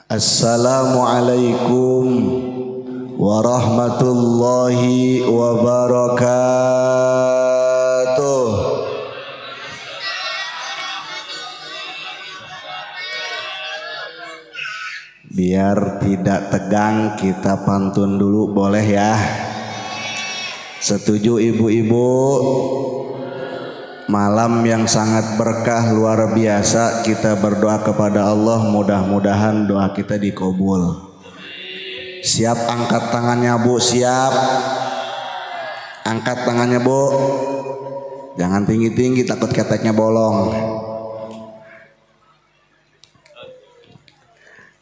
Assalamualaikum warahmatullahi wabarakatuh. Biar tidak tegang, kita pantun dulu boleh ya? Setuju ibu-ibu? Malam yang sangat berkah luar biasa, kita berdoa kepada Allah, mudah-mudahan doa kita dikabul. Siap angkat tangannya Bu, siap. Angkat tangannya Bu. Jangan tinggi-tinggi, takut keteknya bolong.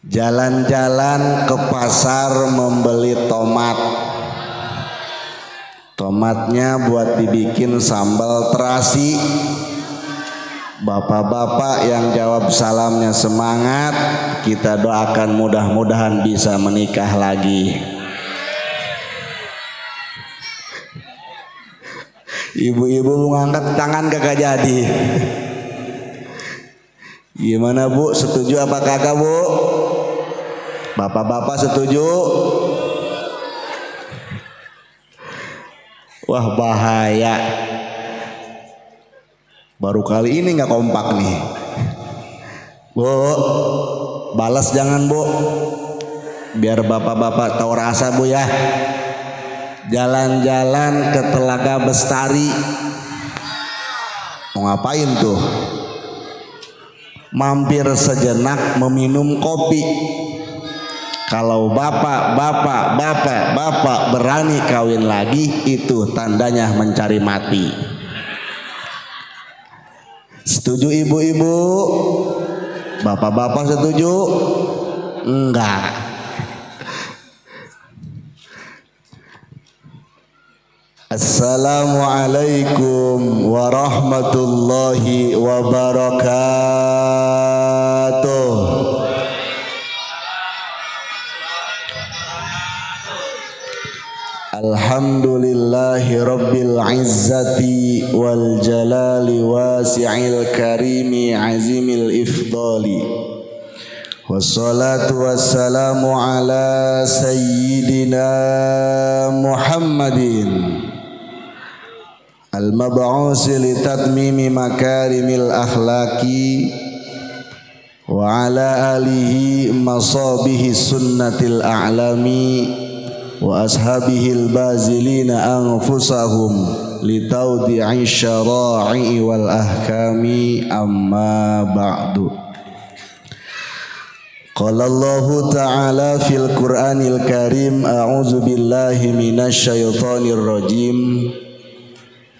Jalan-jalan ke pasar membeli tomat. Tomatnya buat dibikin sambal terasi. Bapak-bapak yang jawab salamnya semangat, kita doakan mudah-mudahan bisa menikah lagi. Ibu-ibu ngangkat tangan kagak jadi. Gimana Bu, setuju apa kagak Bu? Bapak-bapak setuju? Wah bahaya. Baru kali ini nggak kompak nih. Bu, balas jangan Bu. Biar bapak-bapak tahu rasa Bu ya. Jalan-jalan ke Telaga Bestari. Mau ngapain tuh? Mampir sejenak meminum kopi. Kalau bapak berani kawin lagi, itu tandanya mencari mati. Setuju ibu-ibu? Bapak-bapak setuju? Enggak. Assalamualaikum warahmatullahi wabarakatuh. Alhamdulillahi rabbil izzati wal jalali wasi'il karimi azimil ifdali. Wassalatu wassalamu ala sayyidina Muhammadin al-mab'usi li tatmimi makarimil akhlaqi wa ala alihi masabihi sunnatil a'lami wa ashabihil bazilina anfusahum litawdi'i syara'i wal ahkami, amma ba'du. Qala Allahu ta'ala fil Qur'anil Karim, a'udzu billahi minasy syaithanir rajim.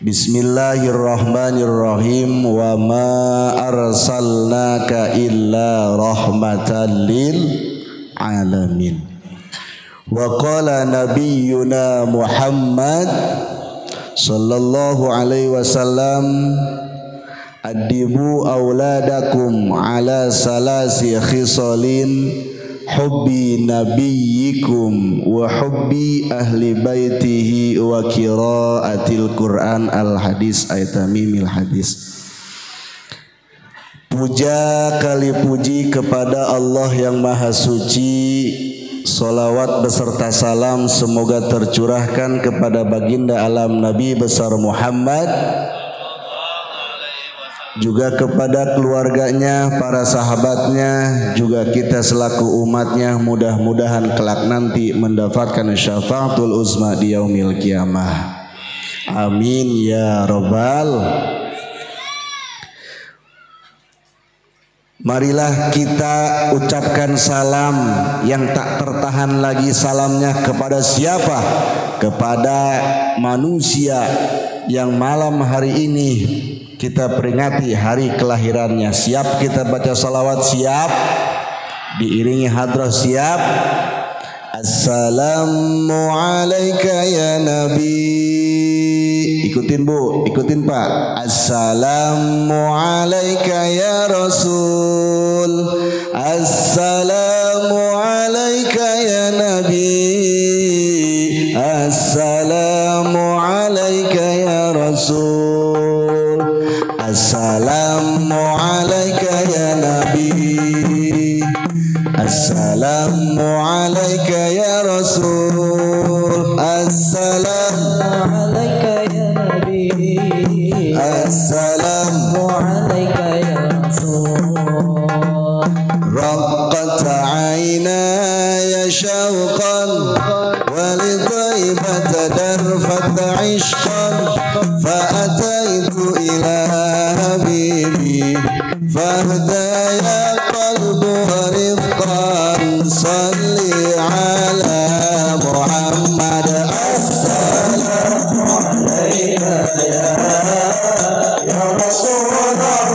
Bismillahirrahmanirrahim. Wa ma arsalnaka illa rahmatan lil alamin. Wa qala nabiyyuna Muhammad sallallahu alaihi wasallam, addibu auladakum ala salasi khisalin, hubbi nabiyyikum wa hubbi ahli baitihi wa qiraatil Qur'an. Al hadis aitamimil hadis. Puja kali puji kepada Allah yang maha suci. Salawat beserta salam semoga tercurahkan kepada baginda alam Nabi besar Muhammad, juga kepada keluarganya, para sahabatnya, juga kita selaku umatnya. Mudah-mudahan kelak nanti mendapatkan syafaatul uzma di yaumil qiyamah. Amin ya rabbal. Marilah kita ucapkan salam yang tak tertahan lagi salamnya kepada siapa? Kepada manusia yang malam hari ini kita peringati hari kelahirannya. Siap kita baca salawat? Siap? Diiringi hadrah? Siap? Assalamu alayka ya Nabi. Ikutin Bu, ikutin Pak. Assalamu alayka ya Rasul. Assalamu alayka ya Nabi. Assalamu alayka ya Rasul. Assalamu alayka ya Nabi. Assalamu assalamu alayka ya Rasul. Raqqat aynaya syauqan ولطيبة درفت عشقا فأتيت إلى حبيبي فاهدايا قلبها رفقا صلي على محمد السلام عليك يا رسول الله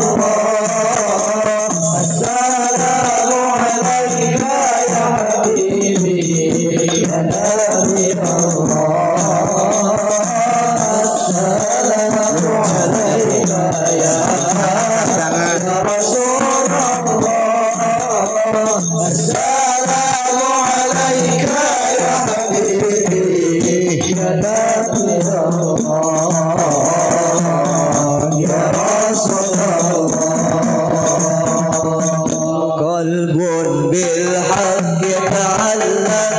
السلام عليك يا حبيبي يا نبي الله السلام عليك يا رسول الله السلام عليك يا حبيبي يا نبي الله يا رسول الله قلب بالحق تعلق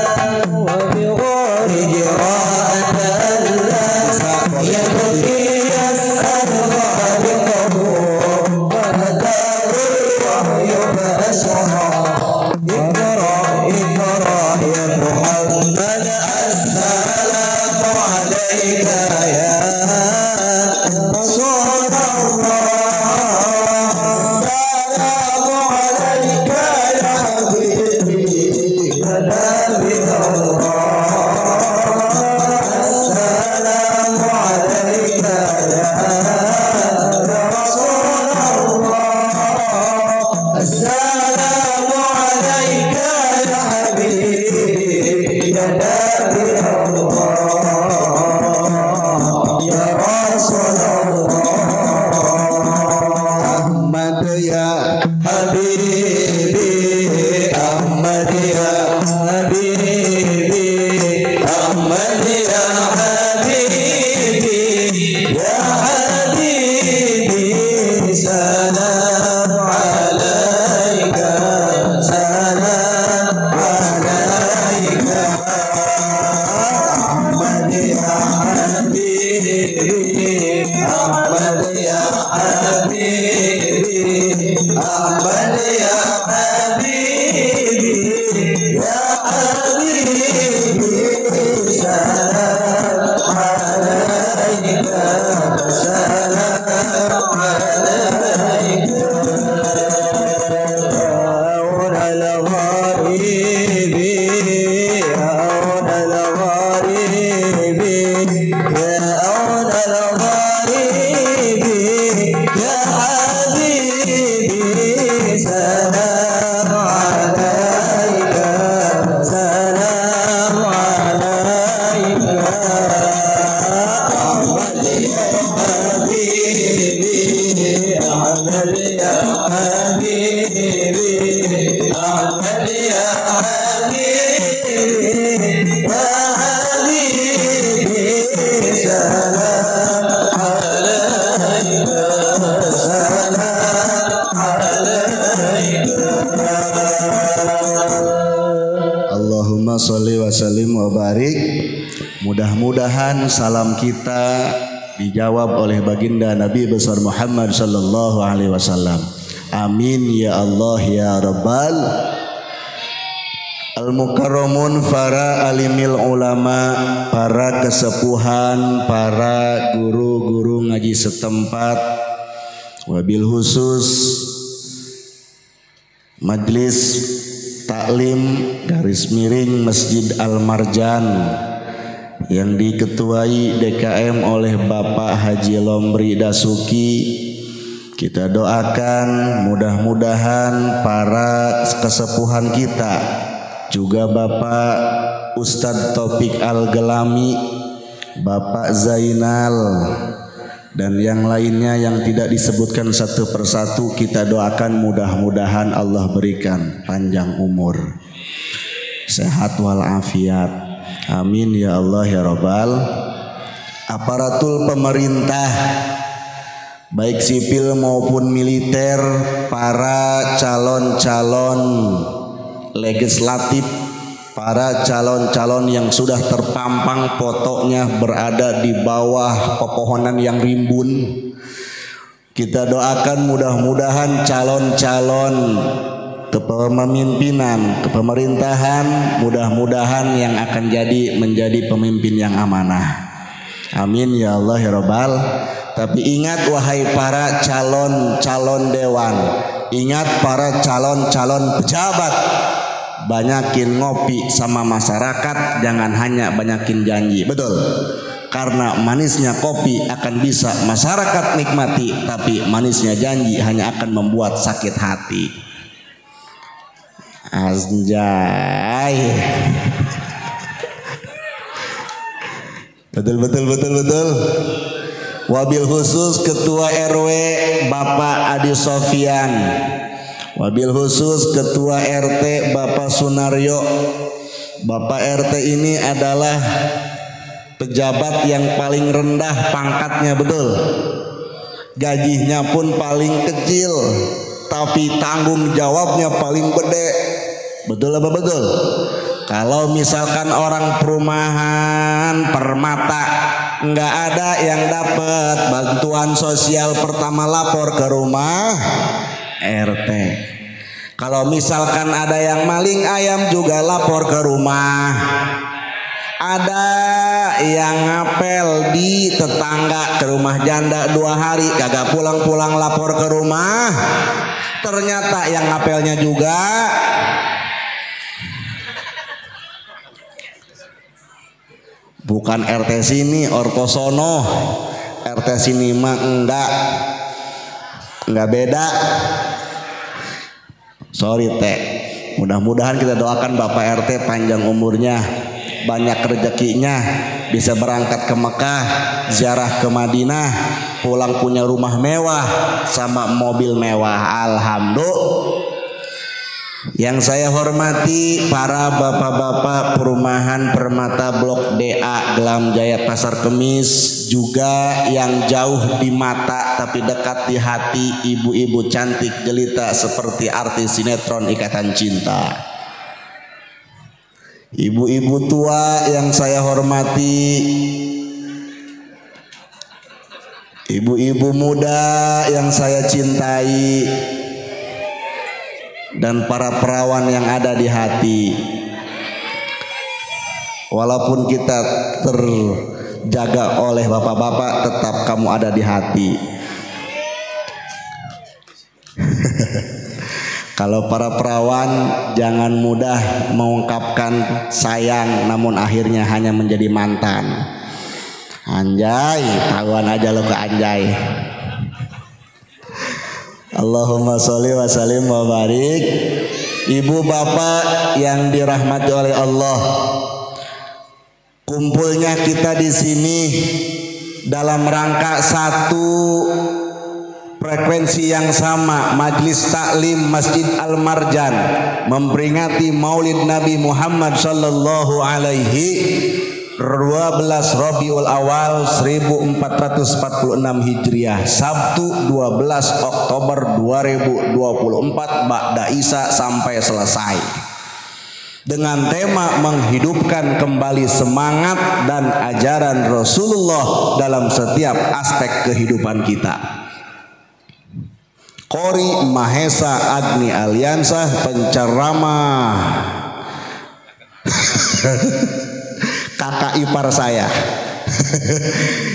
وبغير جراءة الله يبكي يسأل خالقه فأتاه الوحي فأشرى اقرأ اقرأ يا محمد السلام عليك يا رسول الله السلام عليك يا حبيبي يا نبي الله السلام عليك يا رسول الله السلام عليك يا حبيبي يا نبي الله يا رسول الله أحمد يا حبيبي أحمد يا حبيبي أحمد يا حبيبي يا حبيبي سلام عليك سلام عليك أحمد يا حبيبي أحمد يا حبيبي أحمد يا حبيبي يا حبيبي سلام عليك سلام عليك أون الغريب أون الغريب يا أون الغريب يا حبيبي سلام عليك سلام عليك أحمد يا حبيبي أحمد يا حبيبي أحمد يا حبيبي يا حبيبي سلام عليك سلام عليك Allahumma sholli wa sallim wa barik. Mudah-mudahan salam kita dijawab oleh baginda Nabi besar Muhammad sallallahu alaihi wasallam. Amin ya Allah ya Rabbal Al-Mukarramun, para alimil ulama, para kesepuhan, para guru-guru ngaji setempat, wabil khusus Majlis Taklim garis miring Masjid Al-Marjan yang diketuai DKM oleh Bapak Haji Lombri Dasuki. Kita doakan mudah-mudahan para kesepuhan kita, juga Bapak Ustadz Taufik Al-Gelami, Bapak Zainal, dan yang lainnya yang tidak disebutkan satu persatu, kita doakan mudah-mudahan Allah berikan panjang umur, sehat walafiat. Amin ya Allah ya Rabbal. Aparatur pemerintah baik sipil maupun militer, para calon-calon legislatif, para calon-calon yang sudah terpampang fotonya berada di bawah pepohonan yang rimbun, Kita doakan mudah-mudahan calon-calon kepemimpinan, kepemerintahan, mudah-mudahan yang akan menjadi pemimpin yang amanah. Amin ya Allah ya Rabbal. Tapi ingat wahai para calon-calon dewan, ingat para calon-calon pejabat, banyakin ngopi sama masyarakat, jangan hanya banyakin janji. Betul. Karena manisnya kopi akan bisa masyarakat nikmati, tapi manisnya janji hanya akan membuat sakit hati. Anjay. Betul. Wabil khusus Ketua RW Bapak Adi Sofyan. Wabil khusus Ketua RT Bapak Sunaryo. Bapak RT ini adalah pejabat yang paling rendah pangkatnya, betul. Gajinya pun paling kecil, tapi tanggung jawabnya paling gede. Betul apa betul? Kalau misalkan orang perumahan Permata nggak ada yang dapat bantuan sosial pertama, lapor ke rumah RT. Kalau misalkan ada yang maling ayam juga lapor ke rumah. Ada yang ngapel di tetangga ke rumah janda 2 hari kagak pulang-pulang, lapor ke rumah. Ternyata yang ngapelnya juga bukan RT sini, ortosono. RT sini mah enggak beda. Sorry teh. Mudah-mudahan kita doakan Bapak RT panjang umurnya, banyak rezekinya, bisa berangkat ke Mekah, ziarah ke Madinah, pulang punya rumah mewah sama mobil mewah. Alhamdulillah. Yang saya hormati para bapak-bapak perumahan Permata Blok DA Gelam Jaya Pasar Kemis, juga yang jauh di mata tapi dekat di hati, ibu-ibu cantik jelita seperti artis sinetron Ikatan Cinta. Ibu-ibu tua yang saya hormati, ibu-ibu muda yang saya cintai, dan para perawan yang ada di hati. Walaupun kita terjaga oleh bapak-bapak, tetap kamu ada di hati. Kalau para perawan jangan mudah mengungkapkan sayang, namun akhirnya hanya menjadi mantan. Anjay, tahuan aja lo ke anjay. Allahumma sholli wa sallim wa barik. Ibu bapak yang dirahmati oleh Allah, kumpulnya kita di sini dalam rangka satu frekuensi yang sama, Majelis Taklim Masjid Al Marjan, memperingati Maulid Nabi Muhammad sallallahu alaihi 12 Rabiul Awal 1446 Hijriah, Sabtu 12 Oktober 2024 Ba'da Isya sampai selesai, dengan tema menghidupkan kembali semangat dan ajaran Rasulullah dalam setiap aspek kehidupan kita. Kori Mahesa Agni Aliansa, penceramah kakak ipar saya.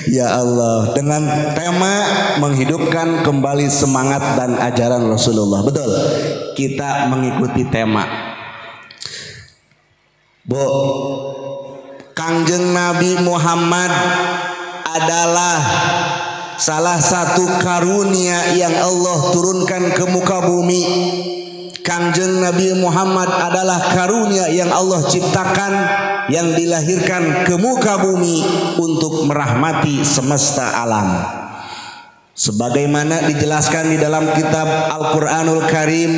Ya Allah, dengan tema menghidupkan kembali semangat dan ajaran Rasulullah. Betul, kita mengikuti tema. Bu, Kangjeng Nabi Muhammad adalah salah satu karunia yang Allah turunkan ke muka bumi. Kangjeng Nabi Muhammad adalah karunia yang Allah ciptakan, yang dilahirkan ke muka bumi untuk merahmati semesta alam. Sebagaimana dijelaskan di dalam kitab Al-Quranul Karim,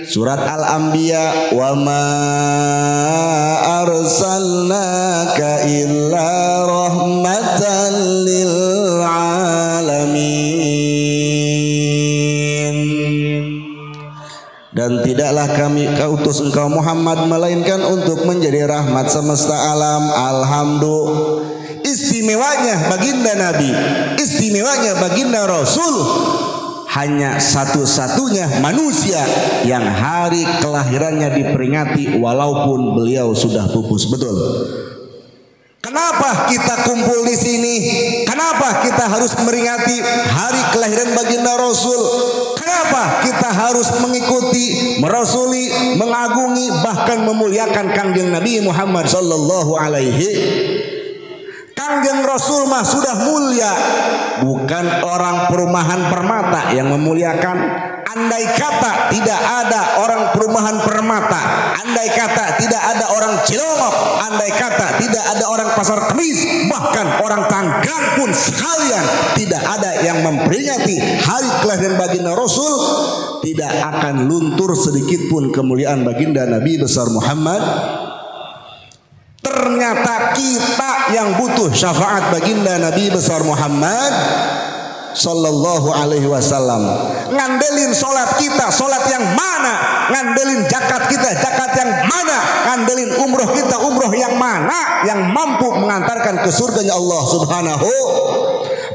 surat Al-Anbiya, wa ma arsalnaka illa rahmatan lil alamin. Dan tidaklah kami utus engkau Muhammad melainkan untuk menjadi rahmat semesta alam. Alhamdulillah. Istimewanya baginda Nabi, istimewanya baginda Rasul hanya satu-satunya manusia yang hari kelahirannya diperingati walaupun beliau sudah pupus. Betul. Kenapa kita kumpul di sini? Kenapa kita harus memperingati hari kelahiran baginda Rasul? Kenapa kita harus mengikuti, merasuli, mengagungi, bahkan memuliakan kangjeng Nabi Muhammad sallallahu alaihi. Kangjeng Rasul mah sudah mulia, bukan orang perumahan Permata yang memuliakan. Andai kata tidak ada orang perumahan Permata, andai kata tidak ada orang Cilongok, andai kata tidak ada orang Pasar Kemis, bahkan orang Tanggang pun sekalian tidak ada yang memperingati hari kelahiran baginda Rasul, tidak akan luntur sedikit pun kemuliaan baginda Nabi besar Muhammad. Ternyata kita yang butuh syafaat baginda Nabi besar Muhammad sallallahu alaihi wasallam. Ngandelin sholat kita, sholat yang mana? Ngandelin zakat kita, zakat yang mana? Ngandelin umroh kita, umroh yang mana? Yang mampu mengantarkan ke surganya Allah subhanahu.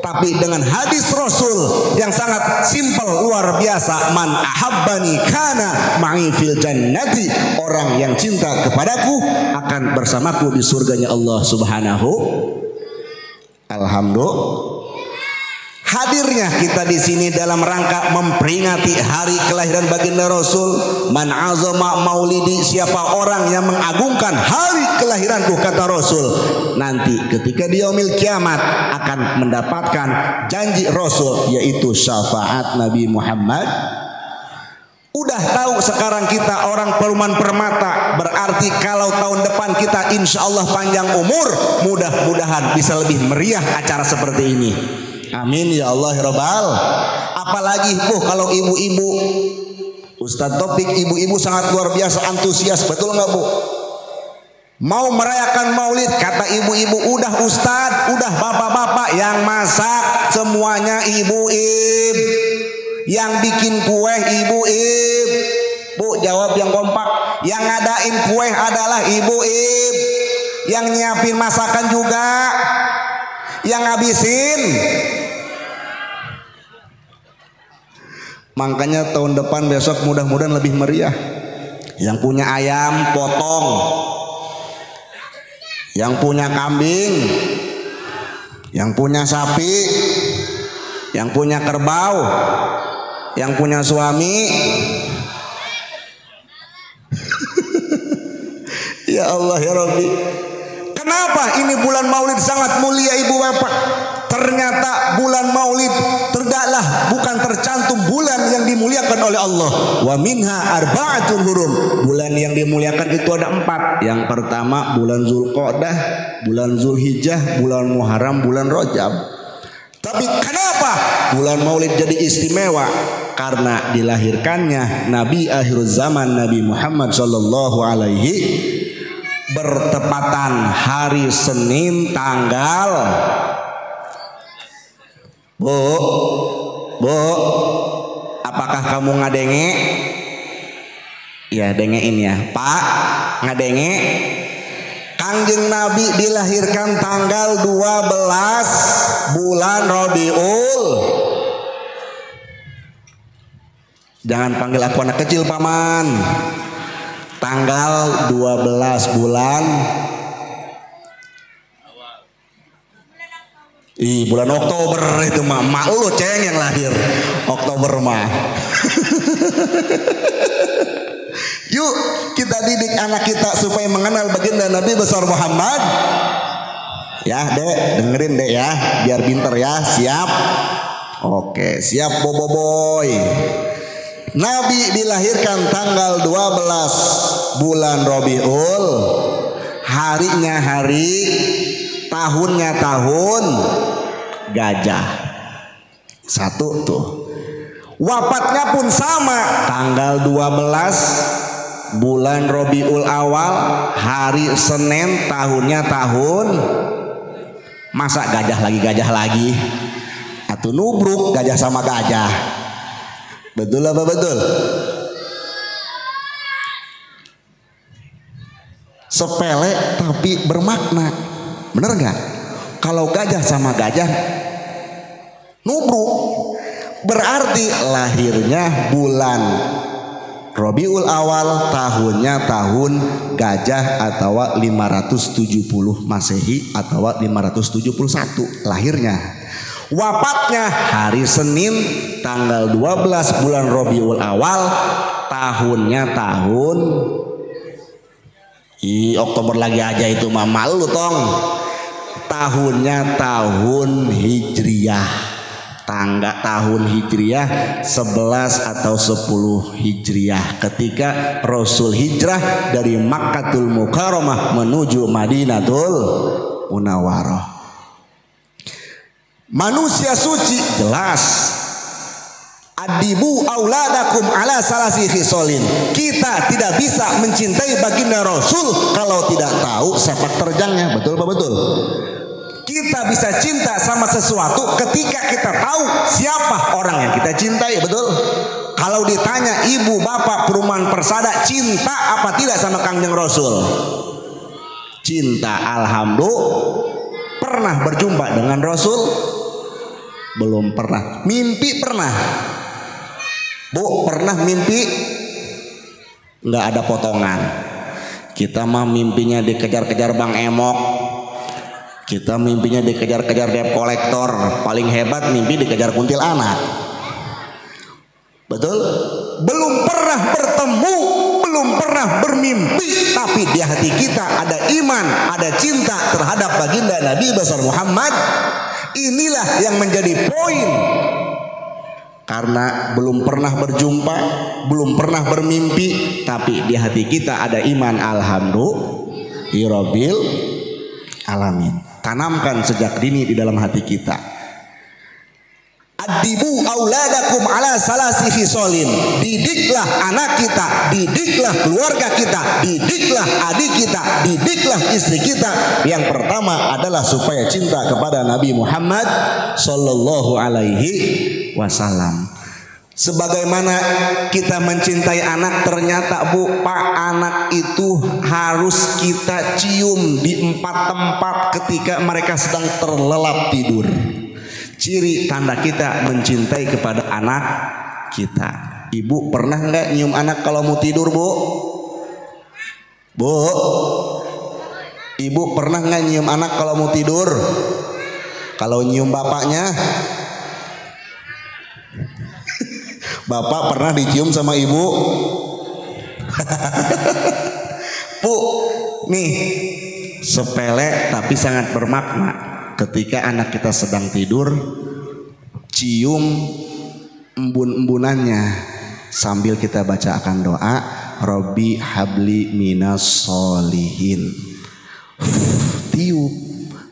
Tapi dengan hadis Rasul yang sangat simpel luar biasa, man ahabbani kana ma'i fil jannati, orang yang cinta kepadaku akan bersamaku di surganya Allah subhanahu. Alhamdulillah. Hadirnya kita di sini dalam rangka memperingati hari kelahiran baginda Rasul. Man azama maulidi, siapa orang yang mengagungkan hari kelahiranku kata Rasul, nanti ketika di yaumil kiamat akan mendapatkan janji Rasul, yaitu syafaat Nabi Muhammad. Udah tahu sekarang kita orang perumahan Permata, berarti kalau tahun depan kita insya Allah panjang umur, mudah-mudahan bisa lebih meriah acara seperti ini. Amin ya Allah ya Rabbal. Apalagi kalau ibu-ibu, Ustadz Topik, ibu-ibu sangat luar biasa antusias, betul nggak Bu? Mau merayakan maulid, kata ibu-ibu, udah Ustadz, udah bapak-bapak yang masak semuanya ibu-ibu, yang bikin kue ibu-ibu. Bu jawab yang kompak. Yang ngadain kue adalah ibu-ibu, yang nyiapin masakan juga, yang ngabisin. Makanya tahun depan besok mudah-mudahan lebih meriah. Yang punya ayam potong, yang punya kambing, yang punya sapi, yang punya kerbau, yang punya suami. Ya Allah ya Rabbi. Kenapa ini bulan Maulid sangat mulia ibu bapak? Ternyata bulan Maulid bukan tercantum bulan yang dimuliakan oleh Allah. Wa minha arba'atun hurum. Bulan yang dimuliakan itu ada 4. Yang pertama bulan Zulqa'dah, bulan Zulhijjah, bulan Muharram, bulan Rajab. Tapi kenapa bulan Maulid jadi istimewa? Karena dilahirkannya Nabi akhir zaman, Nabi Muhammad sallallahu alaihi, bertepatan hari Senin tanggal Bu, apakah kamu ngadenge? Ya dengein ya Pak, ngadenge. Kangjeng Nabi dilahirkan tanggal 12 bulan Rabiul. Jangan panggil aku anak kecil paman. Tanggal 12 bulan bulan Oktober itu mah. Mak lu ceng yang lahir Oktober mah. Yuk kita didik anak kita supaya mengenal baginda Nabi besar Muhammad. Ya Dek, dengerin Dek ya, biar pinter ya. Siap? Oke, siap boboiboy. Nabi dilahirkan tanggal 12 bulan Rabiul. Harinya hari, tahunnya tahun gajah. Satu tuh. Wafatnya pun sama, tanggal 12 bulan Rabiul Awal, hari Senin, tahunnya tahun. Masa gajah lagi atau nubruk gajah sama gajah? Betul apa betul? Sepele tapi bermakna. Bener nggak? Kalau gajah sama gajah nubruk, Berarti lahirnya bulan Rabiul Awal, tahunnya tahun gajah atau 570 Masehi atau 571 lahirnya. Wafatnya hari Senin tanggal 12 bulan Rabiul Awal, tahunnya tahun Oktober lagi aja itu mah malu tong. Tahunnya tahun Hijriyah. Tangga tahun Hijriyah 11 atau 10 Hijriyah ketika Rasul hijrah dari Makkatul Mukarramah menuju Madinatul Munawwarah. Manusia suci jelas. Adibu auladakum ala salasi khisolin. Kita tidak bisa mencintai baginda Rasul kalau tidak tahu sepak terjangnya. Betul apa betul? Kita bisa cinta sama sesuatu ketika kita tahu siapa orang yang kita cintai, betul? Kalau ditanya ibu bapak perumahan Persada cinta apa tidak sama Kangjeng Rasul? Cinta, alhamdulillah. Pernah berjumpa dengan Rasul? Belum pernah. Mimpi pernah? Bu, pernah mimpi? Nggak ada potongan. Kita mah mimpinya dikejar-kejar Bang Emok. Kita mimpinya dikejar-kejar debt kolektor. Paling hebat mimpi dikejar kuntilanak. Betul? Belum pernah bertemu, belum pernah bermimpi, tapi di hati kita ada iman, ada cinta terhadap baginda Nabi besar Muhammad. Inilah yang menjadi poin. Karena belum pernah berjumpa, belum pernah bermimpi, tapi di hati kita ada iman. Alhamdulillah Rabbil alamin. Tanamkan sejak dini di dalam hati kita. Adibu auladakum ala salasi khisolin. Didiklah anak kita, didiklah keluarga kita, didiklah adik kita, didiklah istri kita. Yang pertama adalah supaya cinta kepada Nabi Muhammad sallallahu alaihi wasallam. Sebagaimana kita mencintai anak, ternyata Bu, Pak, anak itu harus kita cium di 4 tempat ketika mereka sedang terlelap tidur. Ciri tanda kita mencintai kepada anak kita. Ibu pernah nggak nyium anak kalau mau tidur, Bu? Bu, ibu pernah nggak nyium anak kalau mau tidur? Kalau nyium bapaknya? Bapak pernah dicium sama ibu? Bu, nih sepele tapi sangat bermakna. Ketika anak kita sedang tidur, cium embun-embunannya sambil kita bacakan doa, Robbi habli minas solihin. Tiup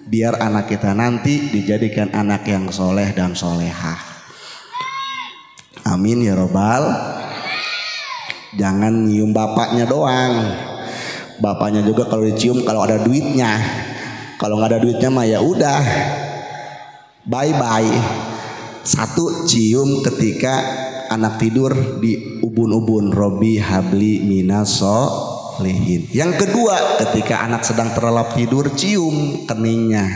biar anak kita nanti dijadikan anak yang soleh dan solehah. Amin ya robbal. Jangan nyium bapaknya doang. Bapaknya juga kalau dicium kalau ada duitnya. Kalau nggak ada duitnya mah ya udah, bye bye. Satu, cium ketika anak tidur di ubun-ubun, Robbi habli minas solihin. Yang kedua, ketika anak sedang terlelap tidur, cium keningnya,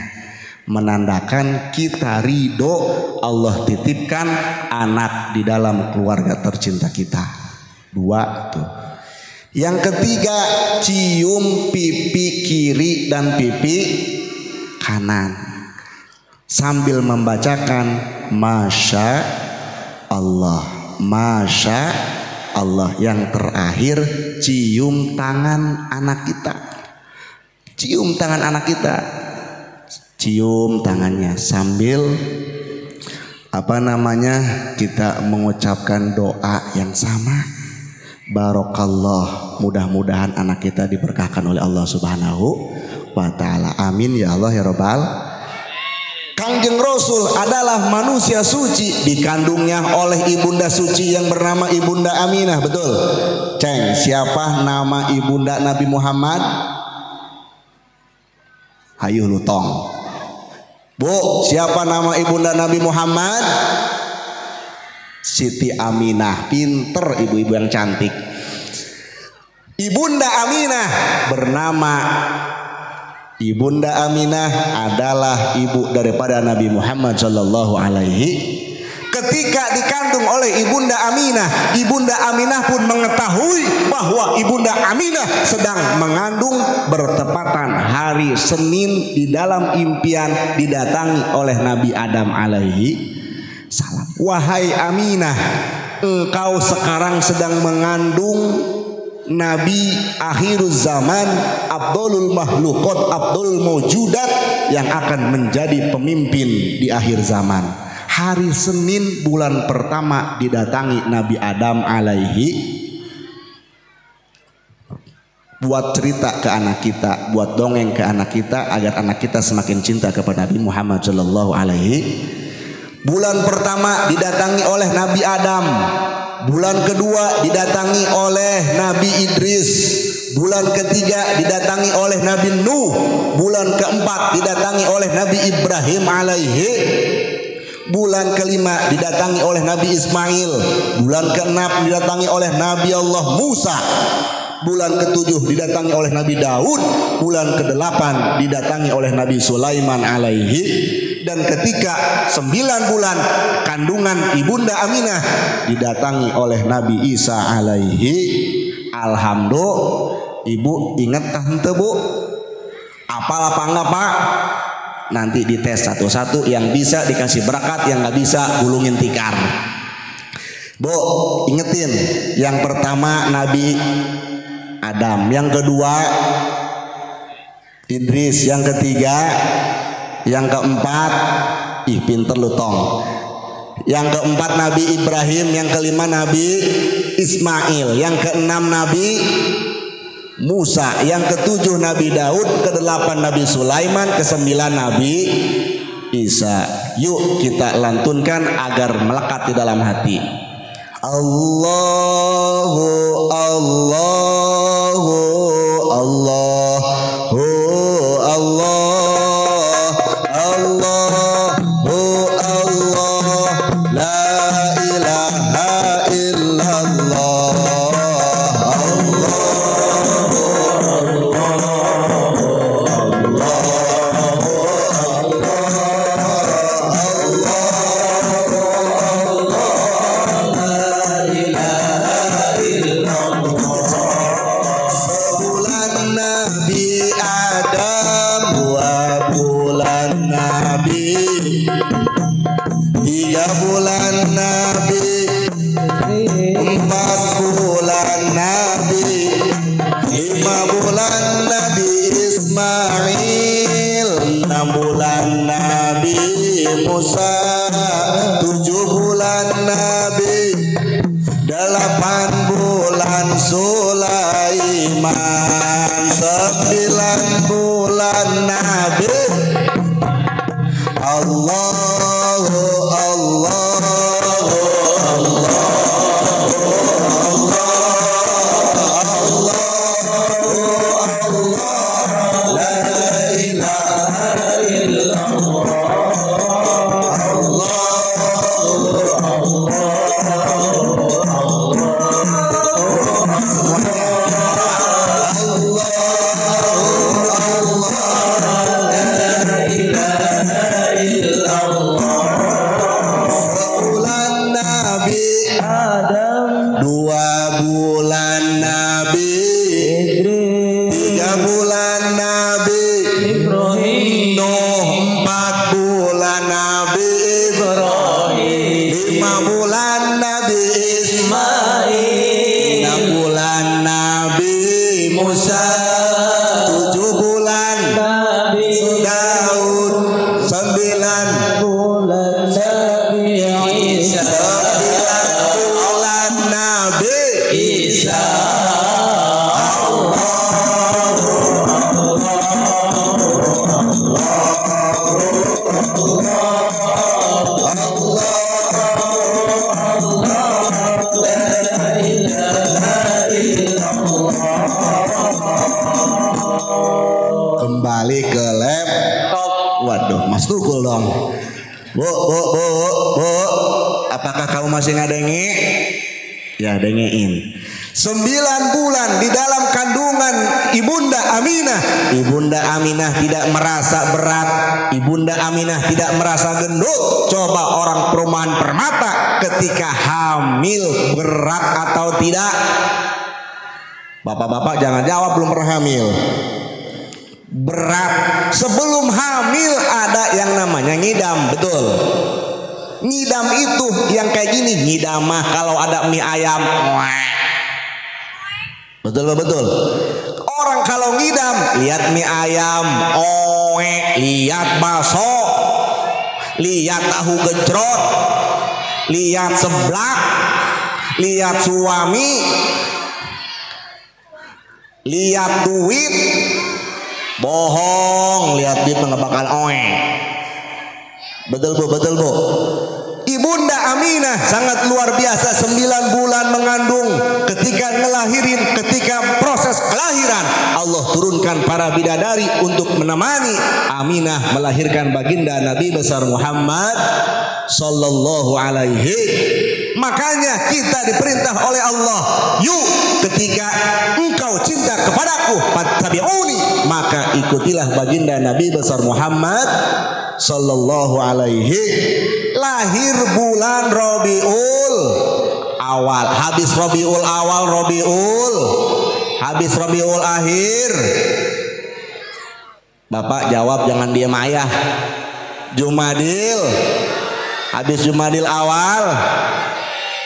menandakan kita ridho Allah titipkan anak di dalam keluarga tercinta kita. 2 tuh. Yang ketiga, cium pipi kiri dan pipi kanan sambil membacakan Masya Allah, Masya Allah. Yang terakhir, cium tangan anak kita. Cium tangan anak kita. Cium tangannya sambil kita mengucapkan doa yang sama. Barokallah, mudah-mudahan anak kita diberkahkan oleh Allah Subhanahu wa ta'ala. Amin ya Allah ya Rabbal. Kangjeng Rasul adalah manusia suci, dikandungnya oleh ibunda suci yang bernama Ibunda Aminah. Betul? Ceng, siapa nama ibunda Nabi Muhammad? Hayu lutong. Bu, siapa nama ibunda Nabi Muhammad? Siti Aminah. Pinter ibu-ibu yang cantik. Ibunda Aminah bernama Ibunda Aminah adalah ibu daripada Nabi Muhammad sallallahu alaihi. Ketika dikandung oleh Ibunda Aminah, Ibunda Aminah pun mengetahui bahwa Ibunda Aminah sedang mengandung. Bertepatan hari Senin, di dalam impian didatangi oleh Nabi Adam alaihi salam. Wahai Aminah, engkau sekarang sedang mengandung Nabi akhiruz zaman, Abdulul Makhluqat, Abdulul Mawjudat, yang akan menjadi pemimpin di akhir zaman. Hari Senin bulan pertama didatangi Nabi Adam alaihi, buat cerita ke anak kita, buat dongeng ke anak kita, agar anak kita semakin cinta kepada Nabi Muhammad sallallahu alaihi. Bulan pertama didatangi oleh Nabi Adam, bulan kedua didatangi oleh Nabi Idris, bulan ketiga didatangi oleh Nabi Nuh, bulan keempat didatangi oleh Nabi Ibrahim alaihi, bulan kelima didatangi oleh Nabi Ismail, bulan keenam didatangi oleh Nabi Allah Musa, bulan ketujuh didatangi oleh Nabi Daud, bulan kedelapan didatangi oleh Nabi Sulaiman alaihi, dan ketika 9 bulan kandungan Ibunda Aminah didatangi oleh Nabi Isa alaihi. Alhamdulillah. Ibu ingat tante bu? Apal apa enggak pak? Nanti dites satu-satu, yang bisa dikasih berkat, yang nggak bisa gulungin tikar. Bu, ingetin, yang pertama Nabi Adam, yang kedua Idris, yang ketiga, yang keempat, ih pinter lu tong, yang keempat Nabi Ibrahim, yang kelima Nabi Ismail, yang keenam Nabi Musa, yang ketujuh Nabi Daud, kedelapan Nabi Sulaiman, kesembilan Nabi Isa. Yuk kita lantunkan agar melekat di dalam hati. Allahu Allahu Allahu Allah Allahu Allah, la ilaha illallah. Musa, 7 bulan Nabi, 8 bulan Sulaiman, 9 bulan Nabi. Allahu Allahu kembali ke laptop. Waduh, Mas Tukul dong. Bu, apakah kamu masih ngadengi? Ya dengein. 9 bulan di dalam kandungan Ibunda Aminah. Ibunda Aminah tidak merasa berat. Ibunda Aminah tidak merasa gendut. Coba orang perumahan Permata ketika hamil berat atau tidak? Bapak-bapak jangan jawab belum pernah hamil. Berat. Sebelum hamil ada yang namanya ngidam, betul? Ngidam itu yang kayak gini. Ngidam mah kalau ada mie ayam. Betul. Orang kalau ngidam lihat mie ayam, lihat bakso, lihat tahu gejrot, lihat seblak, lihat suami, lihat duit. Bohong, lihat duit nggak bakal Betul bu. Ibunda Aminah sangat luar biasa, 9 bulan mengandung. Ketika ngelahirin, ketika proses kelahiran, Allah turunkan para bidadari untuk menemani Aminah melahirkan baginda Nabi besar Muhammad sallallahu alaihi. Makanya kita diperintah oleh Allah, yuk ketika engkau cinta kepadaku, fattabi'uni, maka ikutilah baginda Nabi besar Muhammad sallallahu alaihi. Lahir bulan Rabiul Awal, habis Rabiul Awal habis Rabiul Akhir. Bapak jawab, jangan diam ayah. Jumadil, habis Jumadil Awal,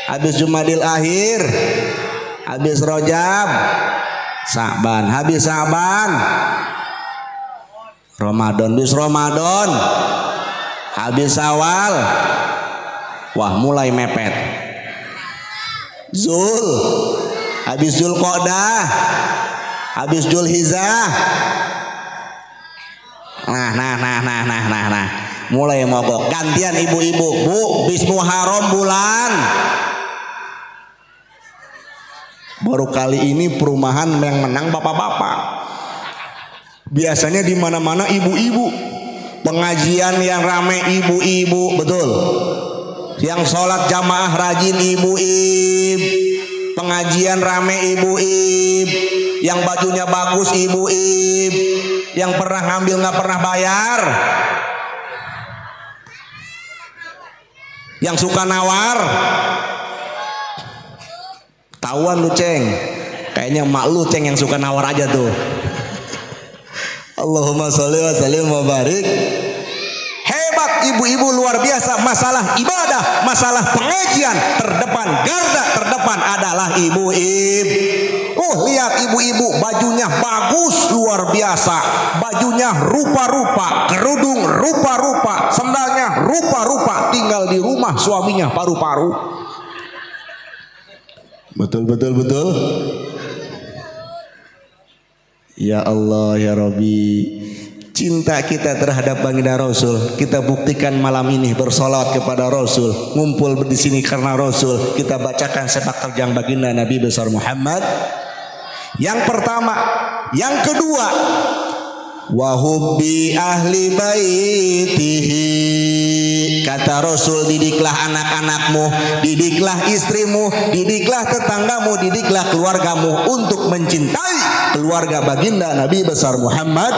habis Jumadil Akhir, habis Rajab, Sa'ban, habis Sa'ban, Ramadan, habis Ramadan, habis Awal. Wah, mulai mepet. Zul, habis Zulqa'dah, habis Zulhijjah. Nah. Mulai mogok. Gantian ibu-ibu, Bu, bis Muharram bulan. Baru kali ini perumahan yang menang bapak-bapak. Biasanya di mana-mana ibu-ibu. Pengajian yang rame ibu-ibu, betul. Yang sholat jamaah rajin ibu-ibu. Pengajian rame ibu-ibu. Yang bajunya bagus ibu-ibu. Yang pernah ngambil nggak pernah bayar. Yang suka nawar. Tawan lu Ceng. Kayaknya mak lu Ceng yang suka nawar aja tuh. Allahumma sholli wa sallim wa barik. Hebat ibu-ibu luar biasa. Masalah ibadah, masalah pengajian, garda terdepan adalah ibu-ibu. Lihat ibu-ibu bajunya bagus luar biasa. Bajunya rupa-rupa, kerudung rupa-rupa, sendalnya rupa-rupa. Tinggal di rumah suaminya paru-paru. Betul. Ya Allah ya Rabbi, cinta kita terhadap baginda Rasul kita buktikan malam ini bersolawat kepada Rasul, ngumpul di sini karena Rasul, kita bacakan sepak terjang baginda Nabi besar Muhammad. Yang pertama, yang kedua, wa hubbi ahli baitihi. Kata Rasul, didiklah anak-anakmu, didiklah istrimu, didiklah tetanggamu, didiklah keluargamu untuk mencintai keluarga baginda Nabi besar Muhammad.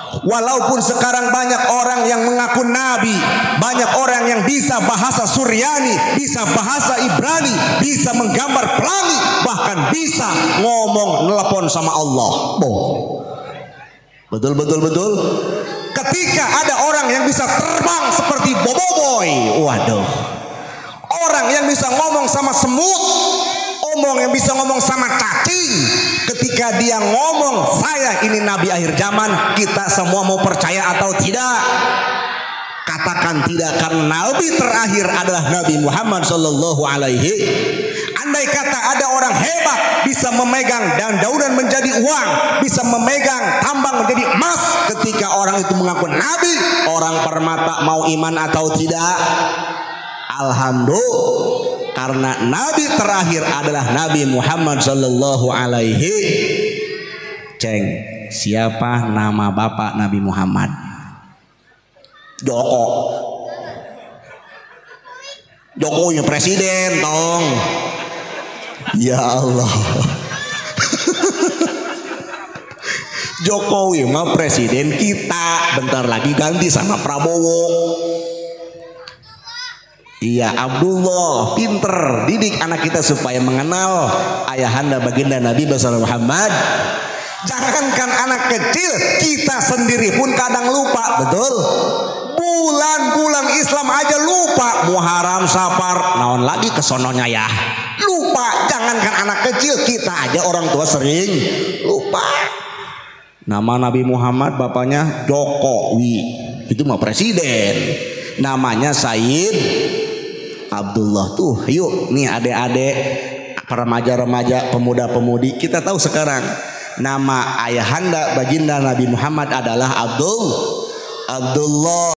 Walaupun sekarang banyak orang yang mengaku nabi, banyak orang yang bisa bahasa Suryani, bisa bahasa Ibrani, bisa menggambar pelangi, bahkan bisa ngomong nelpon sama Allah. Betul. Ketika ada orang yang bisa terbang seperti boboiboy, waduh. Orang yang bisa ngomong sama semut, yang bisa ngomong sama cacing. Ketika dia ngomong, saya ini nabi akhir zaman, kita semua mau percaya atau tidak? Katakan tidak, karena nabi terakhir adalah Nabi Muhammad sallallahu alaihi. Andai kata ada orang hebat bisa memegang daun-daunan menjadi uang, bisa memegang tambang menjadi emas, ketika orang itu mengaku nabi, orang Permata mau iman atau tidak? Alhamdulillah, karena nabi terakhir adalah Nabi Muhammad sallallahu alaihi. Ceng, siapa nama bapak Nabi Muhammad? Jokowi presiden tong. Ya Allah. Jokowi mah presiden kita, bentar lagi ganti sama Prabowo. Iya, Abdullah, pinter, didik anak kita supaya mengenal ayahanda baginda Nabi besar Muhammad. Jangankan anak kecil, kita sendiri pun kadang lupa, betul? Bulan-bulan Islam aja lupa, Muharram, Safar, naon lagi kesononya ya. Lupa, jangankan anak kecil, kita aja orang tua sering lupa. Nama Nabi Muhammad bapaknya Jokowi, itu mah presiden. Namanya Said Abdullah. Tuh, yuk nih adik-adik, remaja-remaja, pemuda-pemudi, kita tahu sekarang nama ayahanda baginda Nabi Muhammad adalah Abdullah.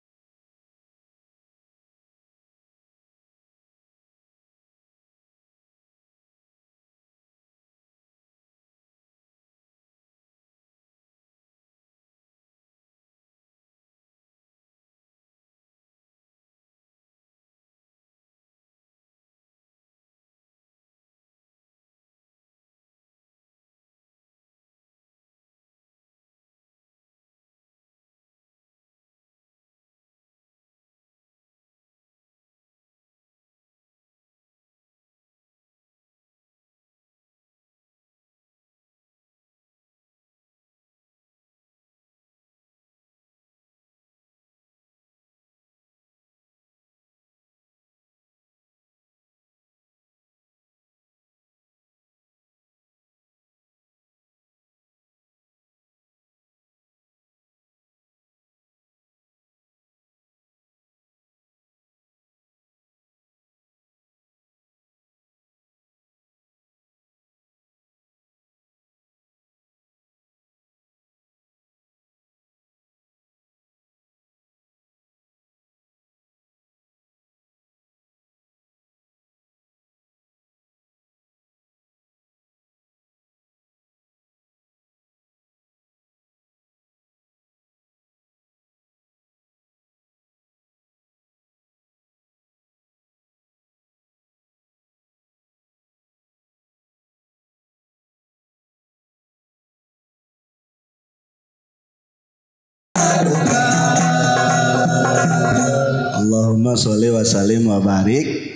Allahumma sholli wa sallim wa barik.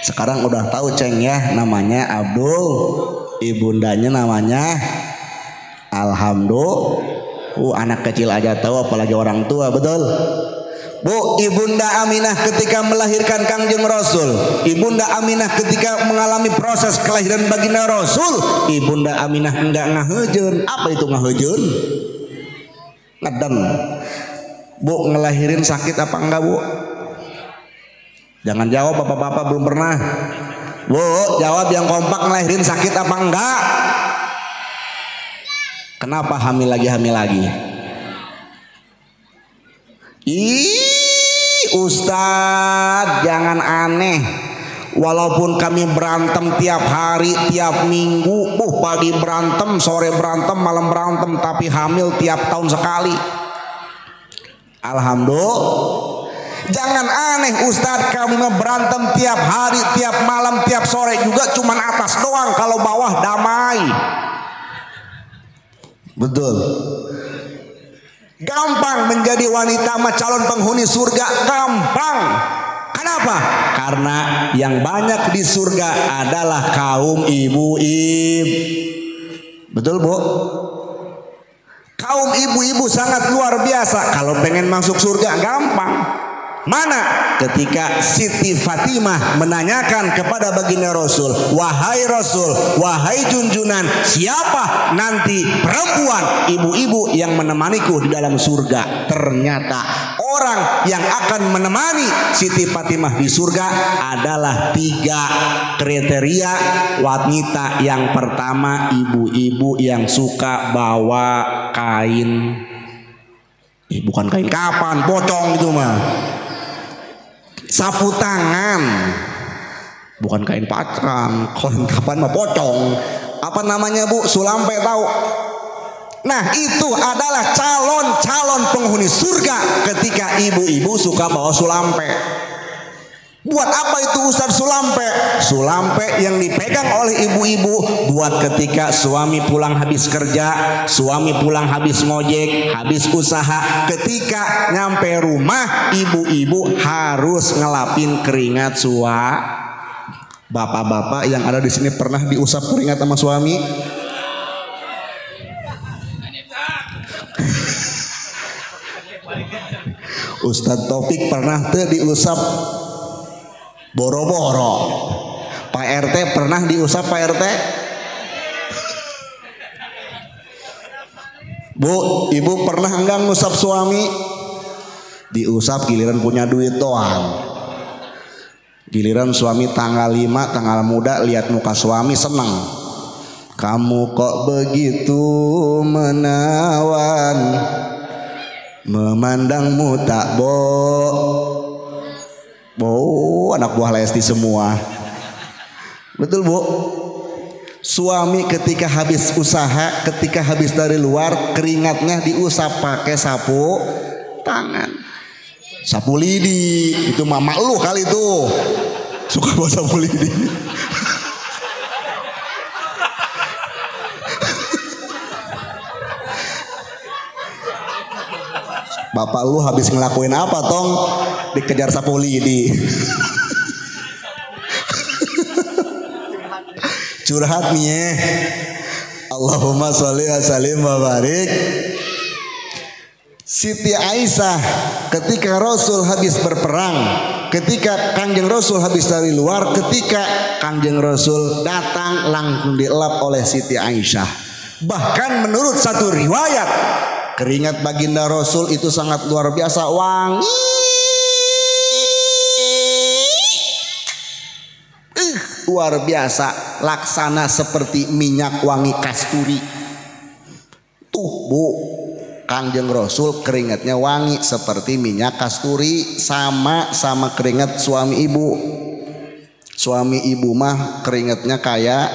Sekarang udah tahu Ceng ya, namanya Abdul, ibundanya namanya Alhamdulillah. Anak kecil aja tahu apalagi orang tua, betul? Bu, ibunda Aminah ketika melahirkan Kangjeng Rasul, ibunda Aminah ketika mengalami proses kelahiran baginda Rasul, ibunda Aminah enggak ngahejeun. Apa itu ngahejeun? Ngedem. Bu, ngelahirin sakit apa enggak, Bu? Jangan jawab bapak-bapak belum pernah. Bu, jawab yang kompak, ngelahirin sakit apa enggak? Kenapa hamil lagi? Ih, Ustadz, jangan aneh. Walaupun kami berantem tiap hari, tiap minggu, pagi berantem, sore berantem, malam berantem, tapi hamil tiap tahun sekali. Alhamdulillah. Jangan aneh Ustadz, kami berantem tiap hari, tiap malam, tiap sore juga cuman atas doang, kalau bawah damai. Betul. Gampang menjadi wanita mah calon penghuni surga, gampang. Kenapa? Karena yang banyak di surga adalah kaum ibu-ibu. Betul, Bu? Kaum ibu-ibu sangat luar biasa. Kalau pengen masuk surga gampang. Mana? Ketika Siti Fatimah menanyakan kepada baginda Rasul, wahai Rasul, wahai junjunan, siapa nanti perempuan ibu-ibu yang menemaniku di dalam surga? Ternyata orang yang akan menemani Siti Fatimah di surga adalah 3 kriteria wanita. Yang pertama, ibu-ibu yang suka bawa kain. Bukan kain kapan, pocong gitu mah. Sapu tangan, bukan kain patran, kain kapan mah pocong. Apa namanya, Bu? Sulampe tahu? Nah, itu adalah calon penghuni surga ketika ibu-ibu suka bawa sulampe. Buat apa itu Ustadz sulampe? Sulampe yang dipegang oleh ibu-ibu buat ketika suami pulang habis kerja, suami pulang habis ngojek, habis usaha, ketika nyampe rumah ibu-ibu harus ngelapin keringat Bapak-bapak yang ada di sini pernah diusap keringat sama suami? Ustadz Taufik pernah tuh diusap boro-boro. Pak RT pernah diusap Pak RT? Bu, ibu pernah enggak ngusap suami? Diusap giliran punya duit doang. Giliran suami tanggal 5 tanggal muda lihat muka suami senang. Kamu kok begitu menawan, memandangmu tak anak buah Lesti semua. Betul Bu? Suami ketika habis usaha, ketika habis dari luar, keringatnya diusap pakai sapu tangan, sapu lidi. Itu mama lu kali tuh suka bawa sapu lidi. Bapak lu habis ngelakuin apa tong? Dikejar sapu lidi. Curhat nih ya. Allahumma sholli wa sallim wa barik. Siti Aisyah ketika Rasul habis berperang, ketika Kanjeng Rasul habis dari luar, ketika Kanjeng Rasul datang langsung dielap oleh Siti Aisyah. Bahkan menurut satu riwayat, keringat baginda Rasul itu sangat luar biasa wangi. Luar biasa, laksana seperti minyak wangi kasturi. Tuh Bu, Kanjeng Rasul keringatnya wangi seperti minyak kasturi, sama keringat suami ibu. Suami ibu mah keringatnya kayak